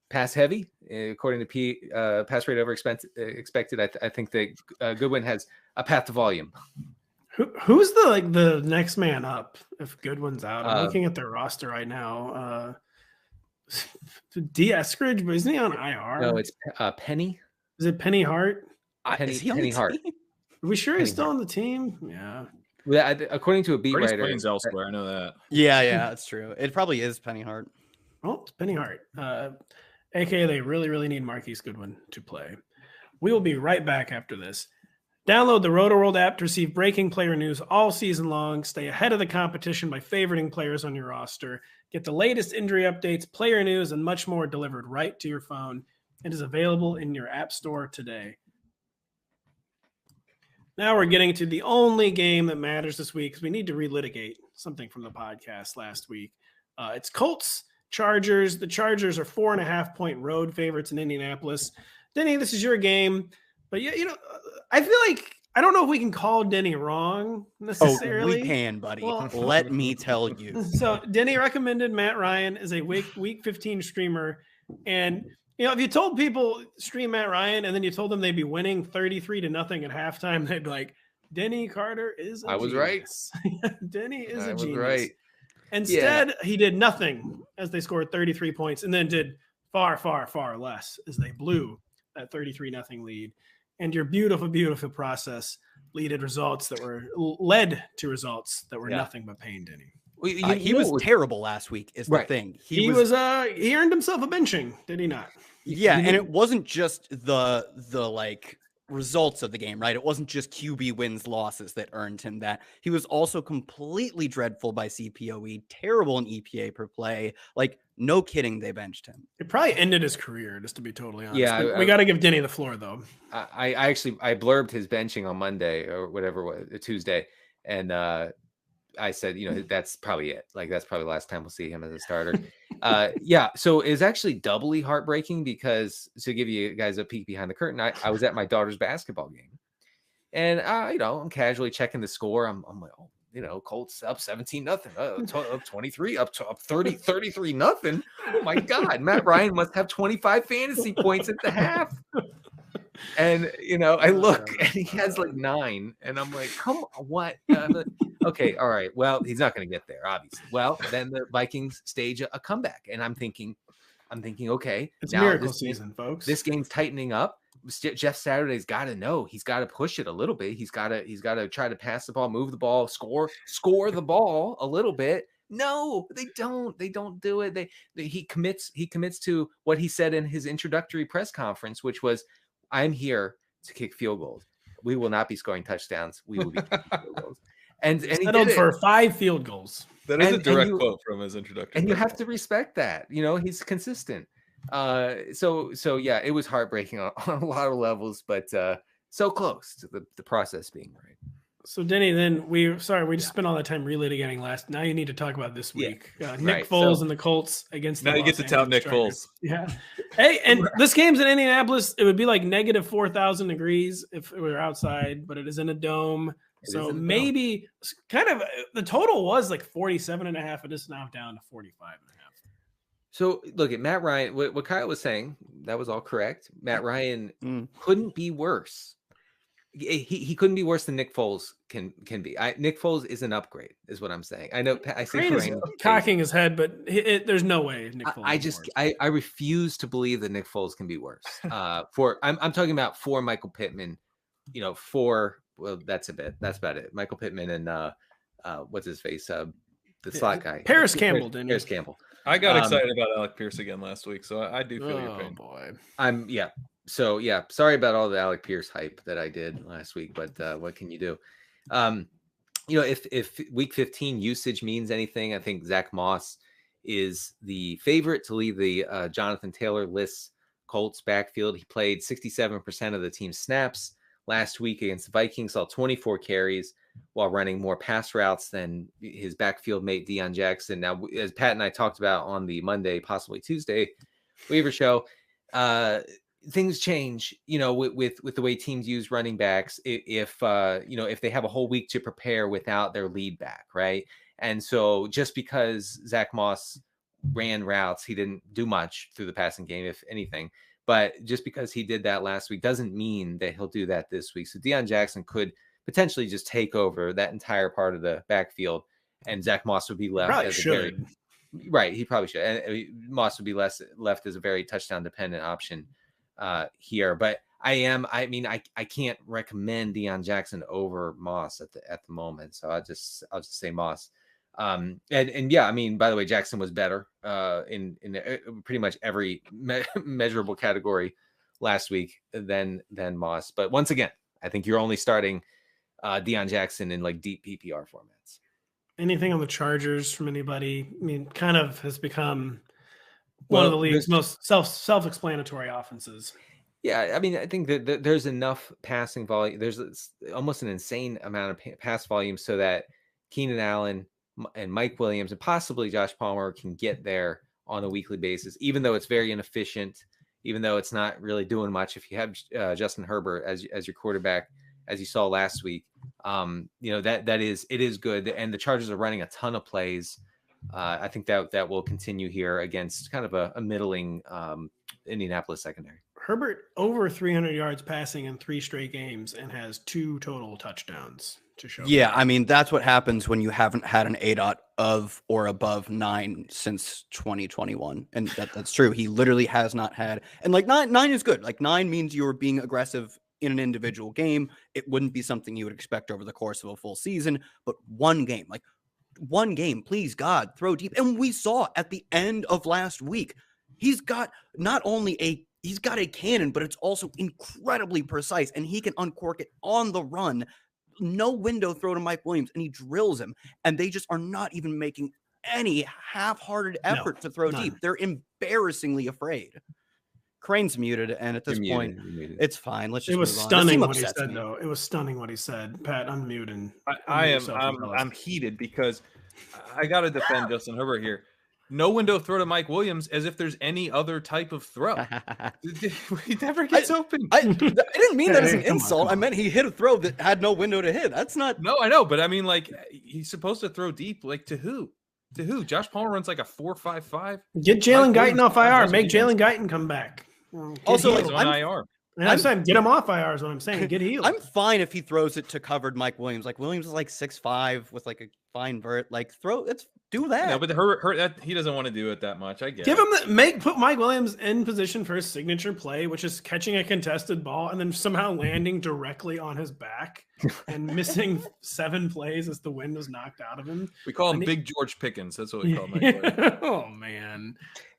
pass heavy, according to pass rate over expected. I think that Goodwin has a path to volume. Who's the next man up if Goodwin's out? I'm looking at their roster right now. D. Eskridge, but isn't he on IR? No, it's Penny. Is it Penny Hart? Penny Hart. Are we sure he's still on the team? Yeah. Yeah, according to a beat writer, plays elsewhere. I know that. Yeah, that's true. It probably is Penny Hart. Oh, it's Penny Hart. AKA they really, really need Marquise Goodwin to play. We will be right back after this. Download the Rotoworld app to receive breaking player news all season long. Stay ahead of the competition by favoriting players on your roster. Get the latest injury updates, player news, and much more delivered right to your phone. It is available in your app store today. Now we're getting to the only game that matters this week because we need to relitigate something from the podcast last week. It's Colts Chargers. The Chargers are 4.5-point road favorites in Indianapolis. Denny, this is your game, but I feel like I don't know if we can call Denny wrong necessarily. Oh, we can, buddy. Well, let me tell you. So Denny recommended Matt Ryan as a week 15 streamer, and if you told people stream Matt Ryan and then you told them they'd be winning 33-0 at halftime, they'd be like, Denny Carter is a genius. Right. Denny is a genius. Right. Instead, he did nothing as they scored 33 points and then did far, far, far less as they blew that 33-0 lead. And your beautiful, beautiful process led to results that were nothing but pain, Denny. He was terrible last week is the thing. He earned himself a benching, did he not? Yeah, and it wasn't just the like results of the game, right? It wasn't just QB wins losses that earned him that. He was also completely dreadful by CPOE, terrible in EPA per play. Like, no kidding, they benched him. It probably ended his career, just to be totally honest. Yeah, we got to give Denny the floor, though. I actually blurbed his benching on Monday or whatever it was, Tuesday, and I said, that's probably it. Like, that's probably the last time we'll see him as a starter. So it's actually doubly heartbreaking because, to give you guys a peek behind the curtain, I was at my daughter's basketball game, and I'm casually checking the score. I'm like, Colts up 17-0, up 23, up 33-0. Oh my God, Matt Ryan must have 25 fantasy points at the half. And I look and he has like 9, and I'm like, come on, what? Okay, all right. Well, he's not going to get there, obviously. Well, then the Vikings stage a comeback, and I'm thinking, okay, it's miracle season, folks. This game's tightening up. Jeff Saturday's got to know he's got to push it a little bit. He's got to try to pass the ball, move the ball, score the ball a little bit. No, they don't. They don't do it. He commits to what he said in his introductory press conference, which was, I'm here to kick field goals. We will not be scoring touchdowns. We will be kicking field goals. And he settled for 5 field goals. That is a direct quote from his introduction. And you have to respect that. He's consistent. So yeah, it was heartbreaking on a lot of levels, but so close to the process being right. So Denny, then we just spent all that time relitigating last. Now you need to talk about this week. Nick Foles and the Colts against the Now you get to tout Nick Foles. Foles. Yeah. Hey, and this game's in Indianapolis. It would be like negative 4,000 degrees if it were outside, but it is in a dome. So maybe kind of the total was like 47.5. It is now down to 45.5. So look at Matt Ryan. What Kyle was saying, that was all correct. Matt Ryan couldn't be worse. He couldn't be worse than Nick Foles can be. Nick Foles is an upgrade, is what I'm saying. I know I say Kerrane cocking his head, but there's no way Nick Foles. I refuse to believe that Nick Foles can be worse. I'm talking about for Michael Pittman. That's about it. Michael Pittman and what's his face? The slot guy, Paris Campbell. Paris Campbell. I got excited about Alec Pierce again last week, so I do feel your pain. Boy. So yeah, sorry about all the Alec Pierce hype that I did last week, but what can you do? If week 15 usage means anything, I think Zach Moss is the favorite to lead the Jonathan Taylor-less Colts backfield. He played 67% of the team's snaps last week against the Vikings, saw 24 carries while running more pass routes than his backfield mate Deion Jackson. Now, as Pat and I talked about on the Monday, possibly Tuesday waiver show, things change, with the way teams use running backs. If they have a whole week to prepare without their lead back, right? And so just because Zach Moss ran routes, he didn't do much through the passing game, if anything. But just because he did that last week doesn't mean that he'll do that this week. So Deion Jackson could potentially just take over that entire part of the backfield, and Zach Moss would be left as he probably should. And Moss would be left as a very touchdown dependent option here. But I can't recommend Deion Jackson over Moss at the moment. So I'll just say Moss. By the way, Jackson was better in pretty much every measurable category last week than Moss. But once again, I think you're only starting Deion Jackson in like deep PPR formats. Anything on the Chargers from anybody? I mean, kind of has become one of the league's most self-explanatory offenses. Yeah, I mean, I think that there's enough passing volume. There's almost an insane amount of pass volume so that Keenan Allen and Mike Williams and possibly Josh Palmer can get there on a weekly basis, even though it's very inefficient, even though it's not really doing much. If you have Justin Herbert as your quarterback, as you saw last week, it is good. And the Chargers are running a ton of plays. I think that will continue here against kind of a middling Indianapolis secondary. Herbert over 300 yards passing in 3 straight games and has 2 total touchdowns to show. Yeah, I mean, that's what happens when you haven't had an ADOT of or above 9 since 2021. And that's true. He literally has not had, and like 9 is good. Like 9 means you're being aggressive in an individual game. It wouldn't be something you would expect over the course of a full season, but one game, please God, throw deep. And we saw at the end of last week, he's got not only he's got a cannon, but it's also incredibly precise, and he can uncork it on the run. No window throw to Mike Williams, and he drills him, and they just are not even making any half-hearted effort to throw deep. They're embarrassingly afraid. Crane's muted, and at this point, it's fine. Let's just move on. It was stunning what he said, though. It was stunning what he said. Pat, unmute and I'm heated because I got to defend Justin Herbert here. No window throw to Mike Williams as if there's any other type of throw. He never gets open. I didn't mean that as an insult. I meant he hit a throw that had no window to hit. That's not. No, I know, but I mean, like, he's supposed to throw deep. Like, to who? To who? Josh Palmer runs like a 4.55. Get Jalen Guyton off IR. Make Jalen Guyton come back. Also, on IR. I'm saying get him off IR is what I'm saying. Get healed. I'm fine if he throws it to covered Mike Williams. Like Williams is like 6'5" with like a fine vert. Like do that. No, but Herbert that he doesn't want to do it that much. I get. Give him put Mike Williams in position for his signature play, which is catching a contested ball and then somehow landing directly on his back and missing 7 plays as the wind was knocked out of him. We call him Big George Pickens. That's what we call him. Oh man.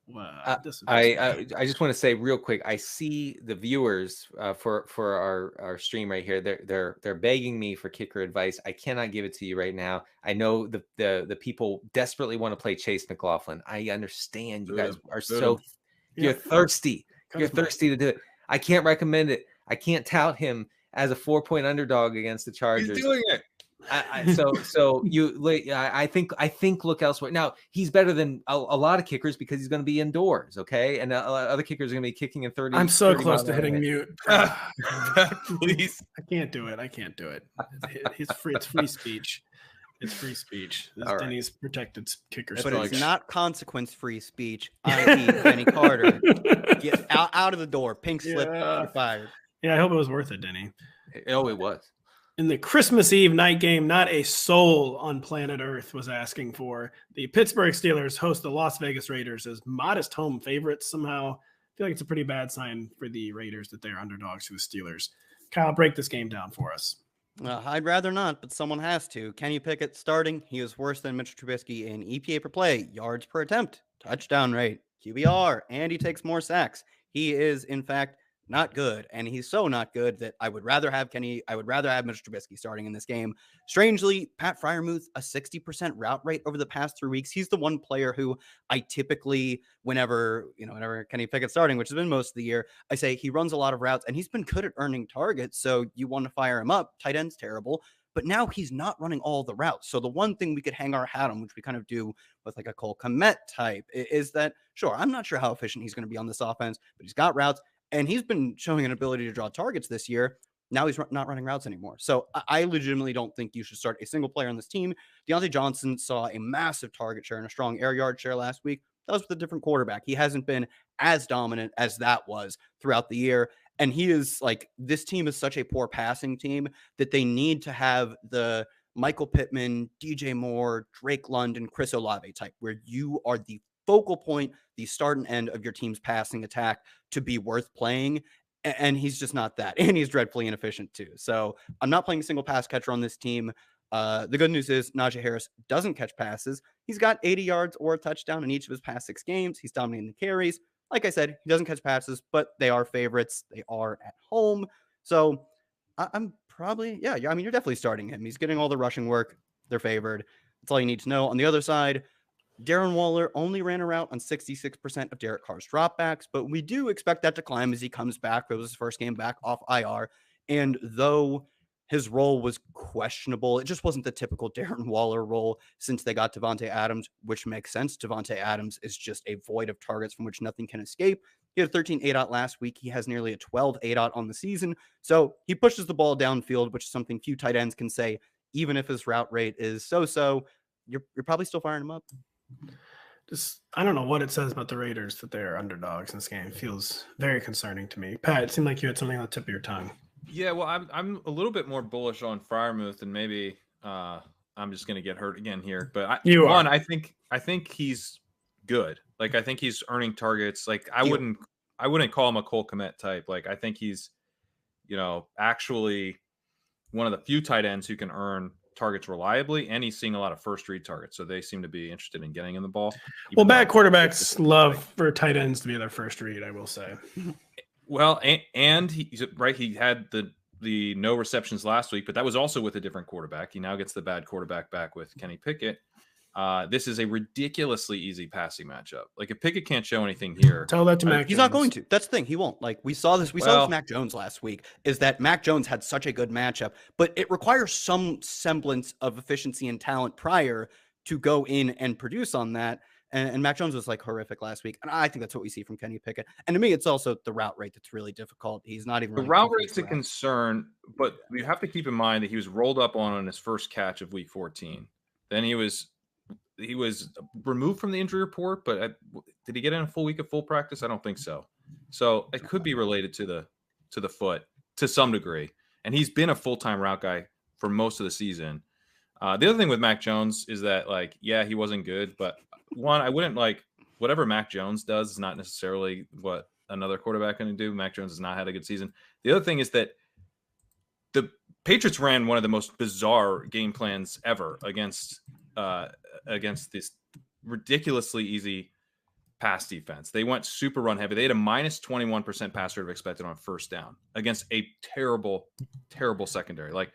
Wow, I just want to say real quick. I see the viewers for our stream right here. They're begging me for kicker advice. I cannot give it to you right now. I know the people desperately want to play Chase McLaughlin. I understand you guys are you're thirsty. You're thirsty to do it. I can't recommend it. I can't tout him as a 4-point underdog against the Chargers. He's doing it. I think look elsewhere. Now he's better than a lot of kickers because he's going to be indoors. Okay. And other kickers are going to be kicking in 30. I'm so close to hitting mute. Please. I can't do it. It's free speech. It's free speech. This is Denny's protected kicker speech. But it's not consequence-free speech. I.e. Denny Carter. Get out of the door. Pink slip. You're fired. Yeah. I hope it was worth it, Denny. Oh, it was. In the Christmas Eve night game, not a soul on planet Earth was asking for. The Pittsburgh Steelers host the Las Vegas Raiders as modest home favorites. Somehow, I feel like it's a pretty bad sign for the Raiders that they're underdogs to the Steelers. Kyle, break this game down for us. I'd rather not, but someone has to. Kenny Pickett starting. He is worse than Mitch Trubisky in EPA per play, yards per attempt, touchdown rate, QBR, and he takes more sacks. He is, in fact, not good, and he's so not good that I would rather have Mitch Trubisky starting in this game. Strangely, Pat Freiermuth, a 60% route rate over the past 3 weeks. He's the one player who I typically, whenever Kenny Pickett's starting, which has been most of the year, I say he runs a lot of routes, and he's been good at earning targets, so you want to fire him up. Tight end's terrible, but now he's not running all the routes. So the one thing we could hang our hat on, which we kind of do with like a Cole Kmet type, is that, sure, I'm not sure how efficient he's going to be on this offense, but he's got routes. And he's been showing an ability to draw targets this year. Now he's not running routes anymore. So I legitimately don't think you should start a single player on this team. Deontay Johnson saw a massive target share and a strong air yard share last week. That was with a different quarterback. He hasn't been as dominant as that was throughout the year. And he is like, this team is such a poor passing team that they need to have the Michael Pittman, DJ Moore, Drake London, Chris Olave type, where you are the focal point, the start and end of your team's passing attack to be worth playing. And he's just not that. And he's dreadfully inefficient too. So I'm not playing a single pass catcher on this team. The good news is Najee Harris doesn't catch passes. He's got 80 yards or a touchdown in each of his past 6 games. He's dominating the carries. Like I said, he doesn't catch passes, but they are favorites. They are at home. So I'm probably, I mean, you're definitely starting him. He's getting all the rushing work. They're favored. That's all you need to know. On the other side, Darren Waller only ran a route on 66% of Derek Carr's dropbacks, but we do expect that to climb as he comes back. It was his first game back off IR. And though his role was questionable. It just wasn't the typical Darren Waller role since they got Davante Adams, which makes sense. Davante Adams is just a void of targets from which nothing can escape. He had a 13 ADOT last week. He has nearly a 12 ADOT on the season. So he pushes the ball downfield, which is something few tight ends can say. Even if his route rate is so-so, you're probably still firing him up. I don't know what it says about the Raiders that they're underdogs in this game. It feels very concerning to me. Pat, it seemed like you had something on the tip of your tongue. Yeah, well, I'm a little bit more bullish on Freiermuth, and maybe I'm just going to get hurt again here. But I think he's good. Like, I think he's earning targets. Like, I wouldn't call him a Cole Kmet type. Like, I think he's, actually one of the few tight ends who can earn targets reliably, and he's seeing a lot of first read targets. So they seem to be interested in getting in the ball. Well, bad quarterbacks love for tight ends to be their first read, I will say. Well, and he's right. He had the no receptions last week, but that was also with a different quarterback. He now gets the bad quarterback back with Kenny Pickett. This is a ridiculously easy passing matchup. Like, if Pickett can't show anything here, tell that to Mac. He's not going to. That's the thing. He won't. Like, we saw this with Mac Jones last week, is that Mac Jones had such a good matchup, but it requires some semblance of efficiency and talent prior to go in and produce on that. And Mac Jones was like horrific last week. And I think that's what we see from Kenny Pickett. And to me, it's also the route rate that's really difficult. He's not even. The route rate's a concern, but you have to keep in mind that he was rolled up on his first catch of week 14. Then he was removed from the injury report, but did he get in a full week of full practice? I don't think so. So it could be related to the foot to some degree. And he's been a full-time route guy for most of the season. The other thing with Mac Jones is that, like, yeah, he wasn't good, but I wouldn't whatever Mac Jones does is not necessarily what another quarterback can do. Mac Jones has not had a good season. The other thing is that the Patriots ran one of the most bizarre game plans ever against this ridiculously easy pass defense. They went super run heavy. They had a minus 21% pass rate of expected on first down against a terrible, terrible secondary. Like,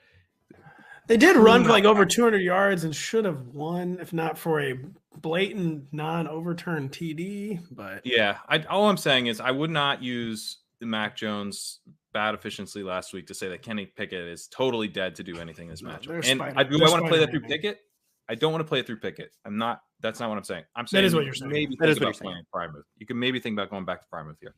they did run for like over 200 yards and should have won if not for a blatant non-overturned TD. But yeah, all I'm saying is I would not use the Mac Jones bad efficiency last week to say that Kenny Pickett is totally dead to do anything in this matchup. And I want to play that through Pickett. I don't want to play it through Pickett. That's not what I'm saying. I'm saying that is what you're saying. Maybe think about playing Freiermuth. You can maybe think about going back to Freiermuth here.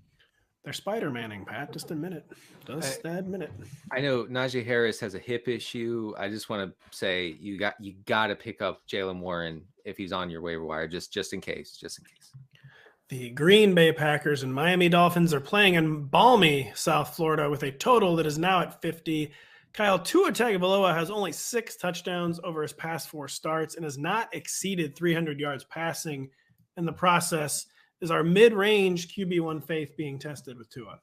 They're Spider-Manning, Pat. Just a minute. Just that minute. I know Najee Harris has a hip issue. I just want to say you got to pick up Jalen Warren if he's on your waiver wire, just in case. The Green Bay Packers and Miami Dolphins are playing in balmy South Florida with a total that is now at 50. Kyle, Tua Tagovailoa has only 6 touchdowns over his past 4 starts and has not exceeded 300 yards passing in the process. Is our mid-range QB1 faith being tested with Tua?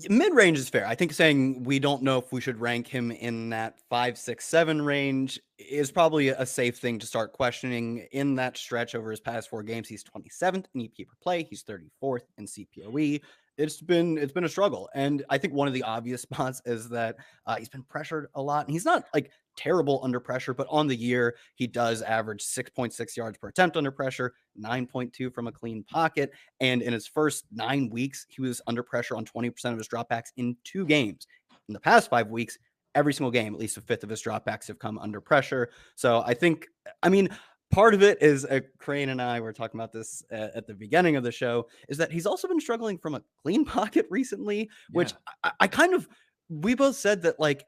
Mid-range is fair. I think saying we don't know if we should rank him in that 5, 6, 7 range is probably a safe thing to start questioning. In that stretch over his past 4 games, he's 27th in EP per play. He's 34th in CPOE. It's been a struggle. And I think one of the obvious spots is that he's been pressured a lot. And he's not like terrible under pressure, but on the year, he does average 6.6 yards per attempt under pressure, 9.2 from a clean pocket. And in his first 9 weeks, he was under pressure on 20% of his dropbacks in 2 games. In the past 5 weeks, every single game, at least a fifth of his dropbacks have come under pressure. So part of it is Kerrane and I were talking about this at the beginning of the show, is that he's also been struggling from a clean pocket recently, which we both said that, like,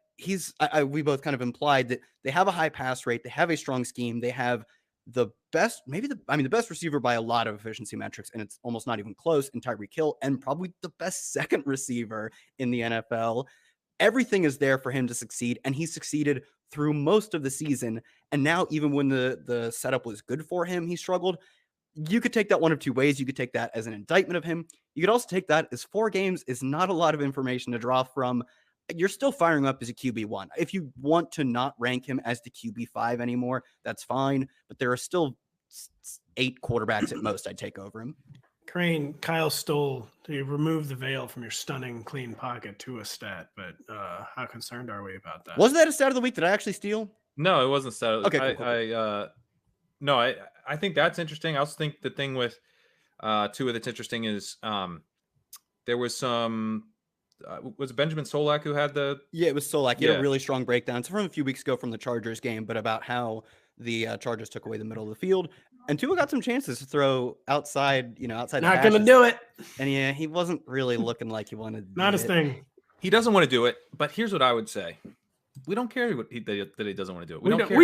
we both kind of implied that they have a high pass rate. They have a strong scheme. They have the best, the best receiver by a lot of efficiency metrics, and it's almost not even close in Tyreek Hill, and probably the best second receiver in the NFL. Everything is there for him to succeed, and he succeeded through most of the season. And now, even when the setup was good for him, he struggled. You could take that one of 2 ways. You could take that as an indictment of him. You could also take that as 4 games is not a lot of information to draw from. You're still firing up as a QB1. If you want to not rank him as the QB5 anymore, that's fine. But there are still 8 quarterbacks at most I'd take over him. Kerrane, Kyle stole to remove the veil from your stunning clean pocket to a stat, but how concerned are we about that? Was that a stat of the week? Did I actually steal? No, it wasn't stat. Okay, cool. I think that's interesting. I also think the thing with Tua that's interesting is there was some was it Benjamin Solak who had the? Yeah, it was Solak. He had a really strong breakdown. It's from a few weeks ago from the Chargers game, but about how the Chargers took away the middle of the field. And Tua got some chances to throw outside, outside. Not going to do it. And yeah, he wasn't really looking like he wanted to do Not his thing. He doesn't want to do it, but here's what I would say. We don't care that he doesn't want to do it. We don't care.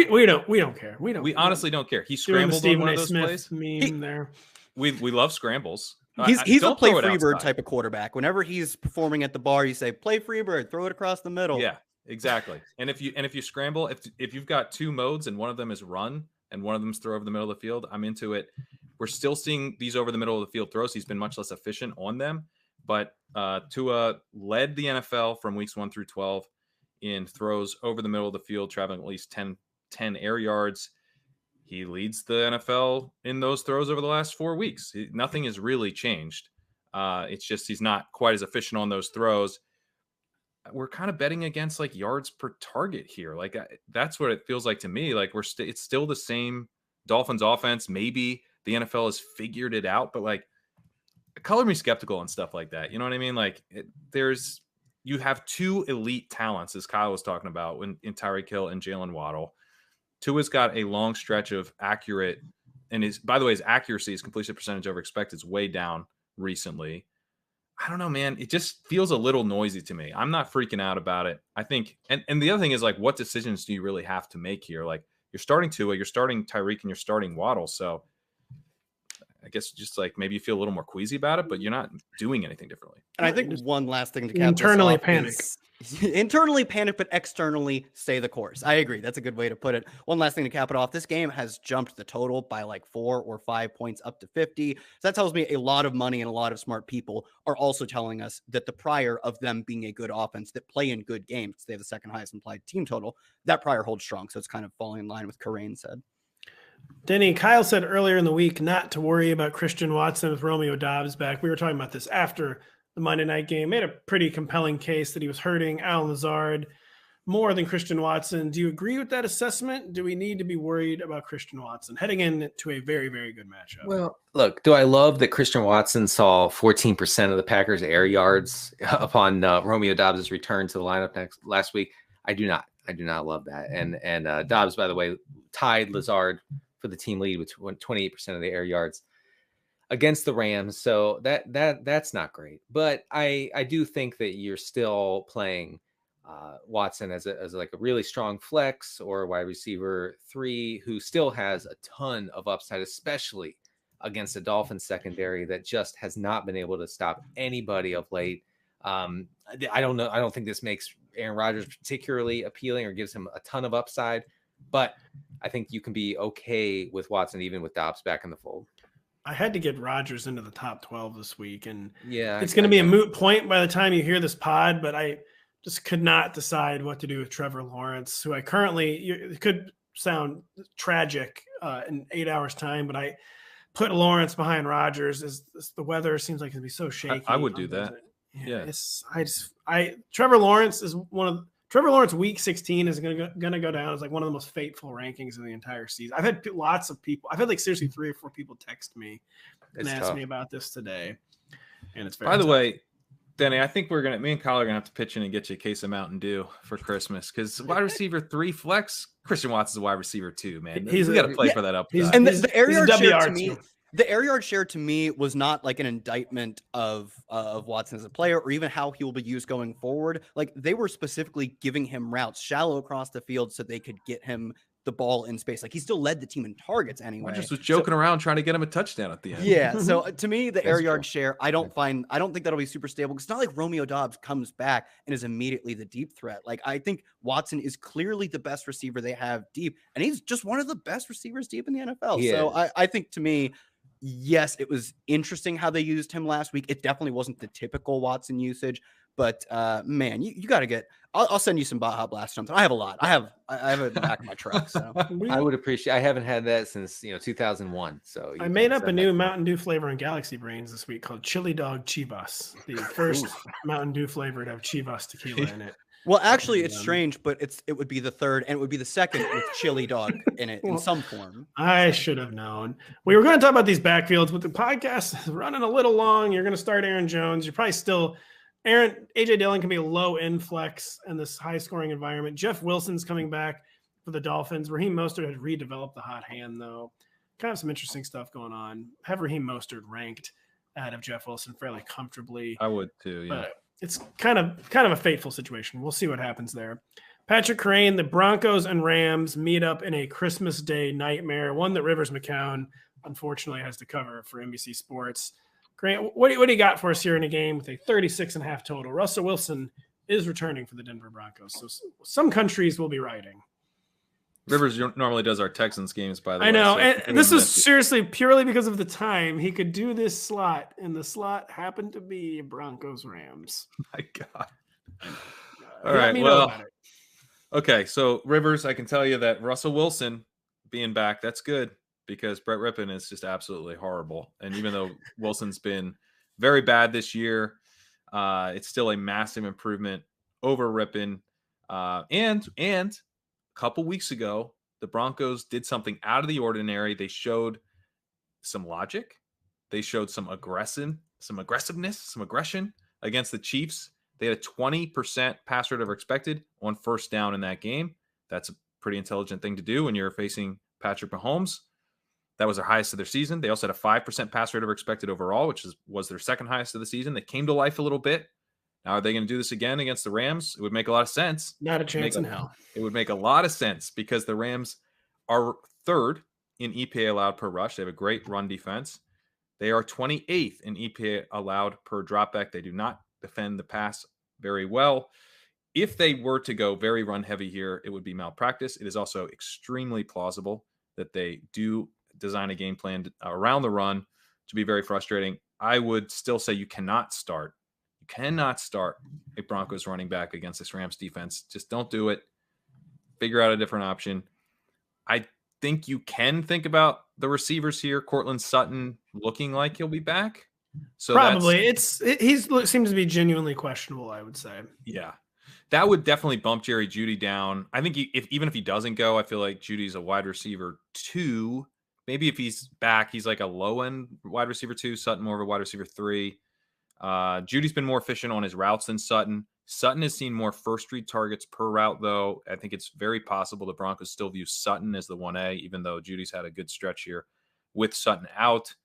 We don't care. We honestly don't care. He scrambled on one of those plays. Meme there. We love scrambles. He's a play Freebird type of quarterback. Whenever he's performing at the bar, you say, play Freebird, throw it across the middle. Yeah, exactly. And if you scramble, if you've got two modes and one of them is run and one of them is throw over the middle of the field, I'm into it. We're still seeing these over the middle of the field throws. He's been much less efficient on them, but Tua led the NFL from weeks 1 through 12 in throws over the middle of the field, traveling at least 10 air yards. He leads the NFL in those throws over the last 4 weeks. Nothing has really changed. It's just he's not quite as efficient on those throws. We're kind of betting against like yards per target here. Like that's what it feels like to me. Like it's still the same Dolphins offense. Maybe the NFL has figured it out, but like color me skeptical and stuff like that. You know what I mean? Like you have two elite talents, as Kyle was talking about, in Tyreek Hill and Jalen Waddle. Tua's got a long stretch of accurate, and by the way, his accuracy, his completion percentage over expected is way down recently. I don't know, man. It just feels a little noisy to me. I'm not freaking out about it. I think, and the other thing is like, what decisions do you really have to make here? Like you're starting Tua, you're starting Tyreek, and you're starting Waddle. So I guess just like maybe you feel a little more queasy about it, but you're not doing anything differently. And I think one last thing to cap internally panic. Internally panic, but externally stay the course. I agree. That's a good way to put it. One last thing to cap it off. This game has jumped the total by like 4 or 5 points up to 50. So that tells me a lot of money and a lot of smart people are also telling us that the prior of them being a good offense that play in good games, because they have the second highest implied team total, that prior holds strong. So it's kind of falling in line with Kerrane said. Denny, Kyle said earlier in the week not to worry about Christian Watson with Romeo Doubs back. We were talking about this after the Monday night game. Made a pretty compelling case that he was hurting Allen Lazard more than Christian Watson. Do you agree with that assessment? Do we need to be worried about Christian Watson heading into a very, very good matchup? Well, look, do I love that Christian Watson saw 14% of the Packers' air yards upon Romeo Doubs' return to the lineup last week? I do not. I do not love that. And Doubs, by the way, tied Lazard for the team lead with 28% of the air yards against the Rams. So that's not great. But I do think that you're still playing Watson as like a really strong flex or wide receiver 3 who still has a ton of upside, especially against the Dolphins secondary that just has not been able to stop anybody of late. I don't know. I don't think this makes Aaron Rodgers particularly appealing or gives him a ton of upside, but I think you can be okay with Watson even with Dobbs back in the fold. I had to get Rodgers into the top 12 this week, and yeah, it's going to be a moot point by the time you hear this pod, but I just could not decide what to do with Trevor Lawrence, who it could sound tragic in 8 hours time, but I put Lawrence behind Rodgers as the weather seems like it's going to be so shaky. I would do that. Yeah. Trevor Lawrence is Trevor Lawrence week 16 is going to go down as like one of the most fateful rankings in the entire season. I've had lots of people. I've had like seriously 3 or 4 people text me and ask me about this today. And it's very By the way, Denny, I think me and Kyle are gonna have to pitch in and get you a case of Mountain Dew for Christmas because wide receiver 3 flex, Christian Watson's a wide receiver 2, man. We got to play for that upside. And the air yard share to me. The air yard share to me was not like an indictment of Watson as a player or even how he will be used going forward. Like they were specifically giving him routes shallow across the field so they could get him the ball in space. Like he still led the team in targets anyway. I just was joking around trying to get him a touchdown at the end. Yeah. So to me, the air yard share, I don't think that'll be super stable. It's not like Romeo Doubs comes back and is immediately the deep threat. Like I think Watson is clearly the best receiver they have deep, and he's just one of the best receivers deep in the NFL. So I think to me, yes, it was interesting how they used him last week. It definitely wasn't the typical Watson usage, but man, you got to get. I'll send you some Baja Blast something. I have a lot. I have it in the back of my truck. So I would appreciate. I haven't had that since 2001. So I made up a new Mountain Dew flavor in Galaxy Brains this week called Chili Dog Chivas, the first Mountain Dew flavor to have Chivas tequila in it. Well, actually, it's strange, but it would be the third, and it would be the second with chili dog in it in some form. I should have known. We were going to talk about these backfields, but the podcast is running a little long. You're going to start Aaron Jones. You're probably still AJ Dillon can be a low inflex in this high scoring environment. Jeff Wilson's coming back for the Dolphins. Raheem Mostert has redeveloped the hot hand, though. Kind of some interesting stuff going on. Have Raheem Mostert ranked ahead of Jeff Wilson fairly comfortably. I would too, yeah. But it's kind of a fateful situation. We'll see what happens there. Patrick Kerrane, the Broncos and Rams meet up in a Christmas Day nightmare, one that Rivers McCown unfortunately has to cover for NBC Sports. Kerrane, what do you got for us here in a game with a 36.5 total? Russell Wilson is returning for the Denver Broncos, so some countries will be riding. Rivers normally does our Texans games, by the way. I know, so and this was seriously purely because of the time. He could do this slot, and the slot happened to be Broncos Rams. My God. All right, well, okay, so Rivers, I can tell you that Russell Wilson being back, that's good because Brett Rippon is just absolutely horrible. And even though Wilson's been very bad this year, it's still a massive improvement over Rippon. And a couple weeks ago, the Broncos did something out of the ordinary. They showed some logic. They showed some aggressiveness, some aggression against the Chiefs. They had a 20% pass rate over expected on first down in that game. That's a pretty intelligent thing to do when you're facing Patrick Mahomes. That was their highest of their season. They also had a 5% pass rate over expected overall, which was their second highest of the season. They came to life a little bit. Now, are they going to do this again against the Rams? It would make a lot of sense. Not a chance in hell. It would make a lot of sense because the Rams are third in EPA allowed per rush. They have a great run defense. They are 28th in EPA allowed per dropback. They do not defend the pass very well. If they were to go very run heavy here, it would be malpractice. It is also extremely plausible that they do design a game plan around the run to be very frustrating. I would still say you cannot start a Broncos running back against this Rams defense. Just don't do it. Figure out a different option. I think you can think about the receivers here. Cortland Sutton looking like he'll be back. So probably he seems to be genuinely questionable, I would say. Yeah. That would definitely bump Jerry Jeudy down. I think even if he doesn't go, I feel like Judy's a wide receiver 2. Maybe if he's back, he's like a low-end wide receiver 2, Sutton more of a wide receiver 3. Judy's been more efficient on his routes than Sutton. Sutton has seen more first read targets per route, though. I think it's very possible the Broncos still view Sutton as the 1A, even though Judy's had a good stretch here with Sutton out.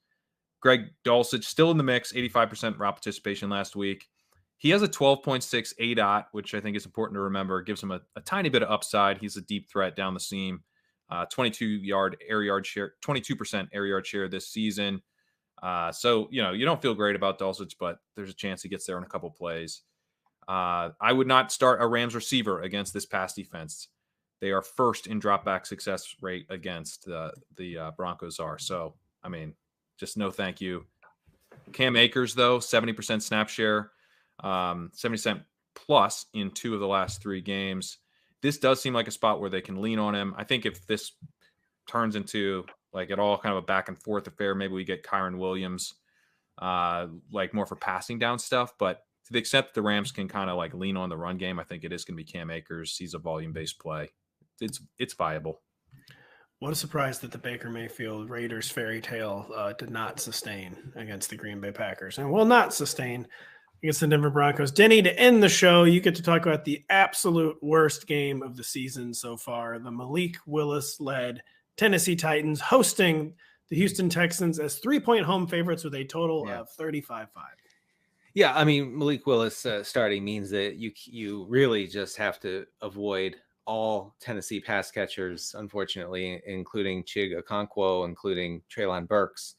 Greg Dulcich still in the mix, 85% route participation last week. He has a 12.6 ADOT, which I think is important to remember. It gives him a tiny bit of upside. He's a deep threat down the seam. 22% air yard share this season. So, you don't feel great about Dulcich, but there's a chance he gets there in a couple plays. I would not start a Rams receiver against this pass defense. They are first in dropback success rate against the Broncos are. So, I mean, just no thank you. Cam Akers, though, 70% snap share, 70% plus in 2 of the last 3 games. This does seem like a spot where they can lean on him. I think if this turns into like at all kind of a back and forth affair, maybe we get Kyron Williams, like more for passing down stuff. But to the extent that the Rams can kind of like lean on the run game, I think it is going to be Cam Akers. He's a volume-based play. It's viable. What a surprise that the Baker Mayfield Raiders fairy tale did not sustain against the Green Bay Packers and will not sustain against the Denver Broncos. Denny, to end the show, you get to talk about the absolute worst game of the season so far, the Malik Willis-led Tennessee Titans hosting the Houston Texans as 3-point home favorites with a total of 35-5. Yeah, I mean, Malik Willis starting means that you really just have to avoid all Tennessee pass catchers, unfortunately, including Chig Okonkwo, including Treylon Burks.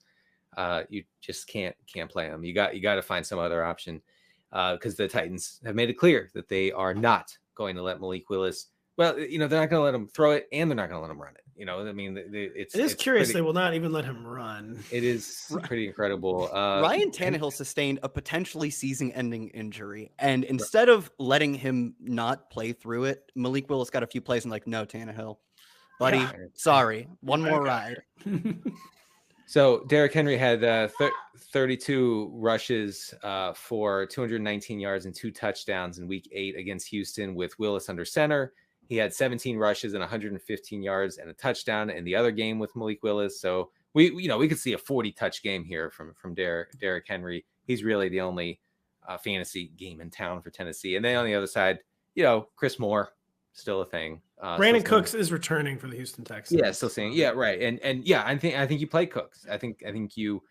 You just can't play them. You got to find some other option because the Titans have made it clear that they are not going to let Malik Willis. Well, they're not going to let him throw it, and they're not going to let him run it. I mean, it's curious they will not even let him run. It is pretty incredible. Ryan Tannehill sustained a potentially season-ending injury, and instead of letting him not play through it, Malik Willis got a few plays and like, no, Tannehill, buddy, sorry, one more ride. So Derrick Henry had 32 rushes for 219 yards and 2 touchdowns in Week 8 against Houston with Willis under center. He had 17 rushes and 115 yards and a touchdown in the other game with Malik Willis. So we could see a 40-touch game here from Derrick Henry. He's really the only fantasy game in town for Tennessee. And then on the other side, Chris Moore, still a thing. Brandon Cooks is returning for the Houston Texans. Yeah, still saying, yeah, right. And yeah, I think you play Cooks. I think you,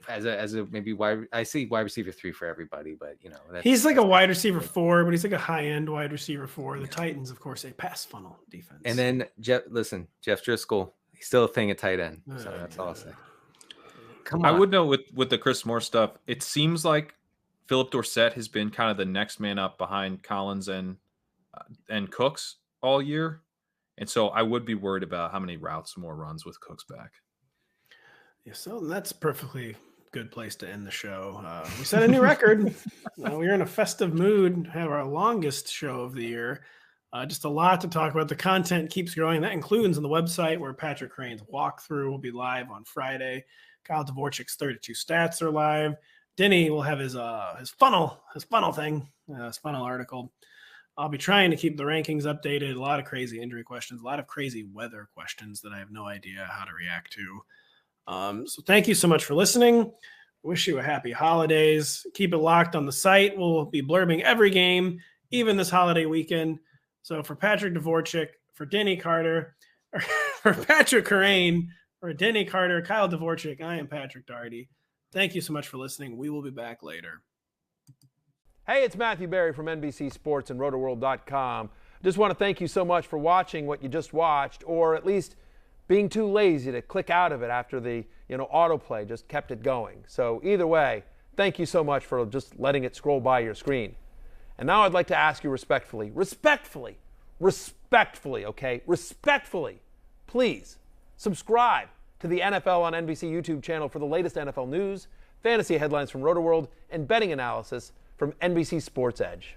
as a maybe wide receiver 3 for everybody, but he's like a wide receiver 4, but he's like a high end wide receiver 4. The Titans, of course, a pass funnel defense. And then Jeff Driscoll, he's still a thing at tight end. So that's all I'll say. Come on. I would know with the Chris Moore stuff, it seems like Philip Dorsett has been kind of the next man up behind Collins and Cooks all year. And so I would be worried about how many routes Moore runs with Cooks back. Yeah, so that's a perfectly good place to end the show. We set a new record. We're in a festive mood, have our longest show of the year. Just a lot to talk about. The content keeps growing. That includes on the website where Patrick Kerrane's walkthrough will be live on Friday. Kyle Dvorchak's 32 stats are live. Denny will have his funnel article. I'll be trying to keep the rankings updated. A lot of crazy injury questions, a lot of crazy weather questions that I have no idea how to react to. So thank you so much for listening. Wish you a happy holidays. Keep it locked on the site. We'll be blurbing every game, even this holiday weekend. So for Patrick Dvorchak, for Denny Carter, for Patrick Kerrane, for Denny Carter, Kyle Dvorchak, I am Patrick Daugherty. Thank you so much for listening. We will be back later. Hey, it's Matthew Berry from NBC Sports and Rotoworld.com. Just want to thank you so much for watching what you just watched, or at least being too lazy to click out of it after the autoplay just kept it going. So either way, thank you so much for just letting it scroll by your screen. And now I'd like to ask you respectfully, please subscribe to the NFL on NBC YouTube channel for the latest NFL news, fantasy headlines from Rotoworld, and betting analysis from NBC Sports Edge.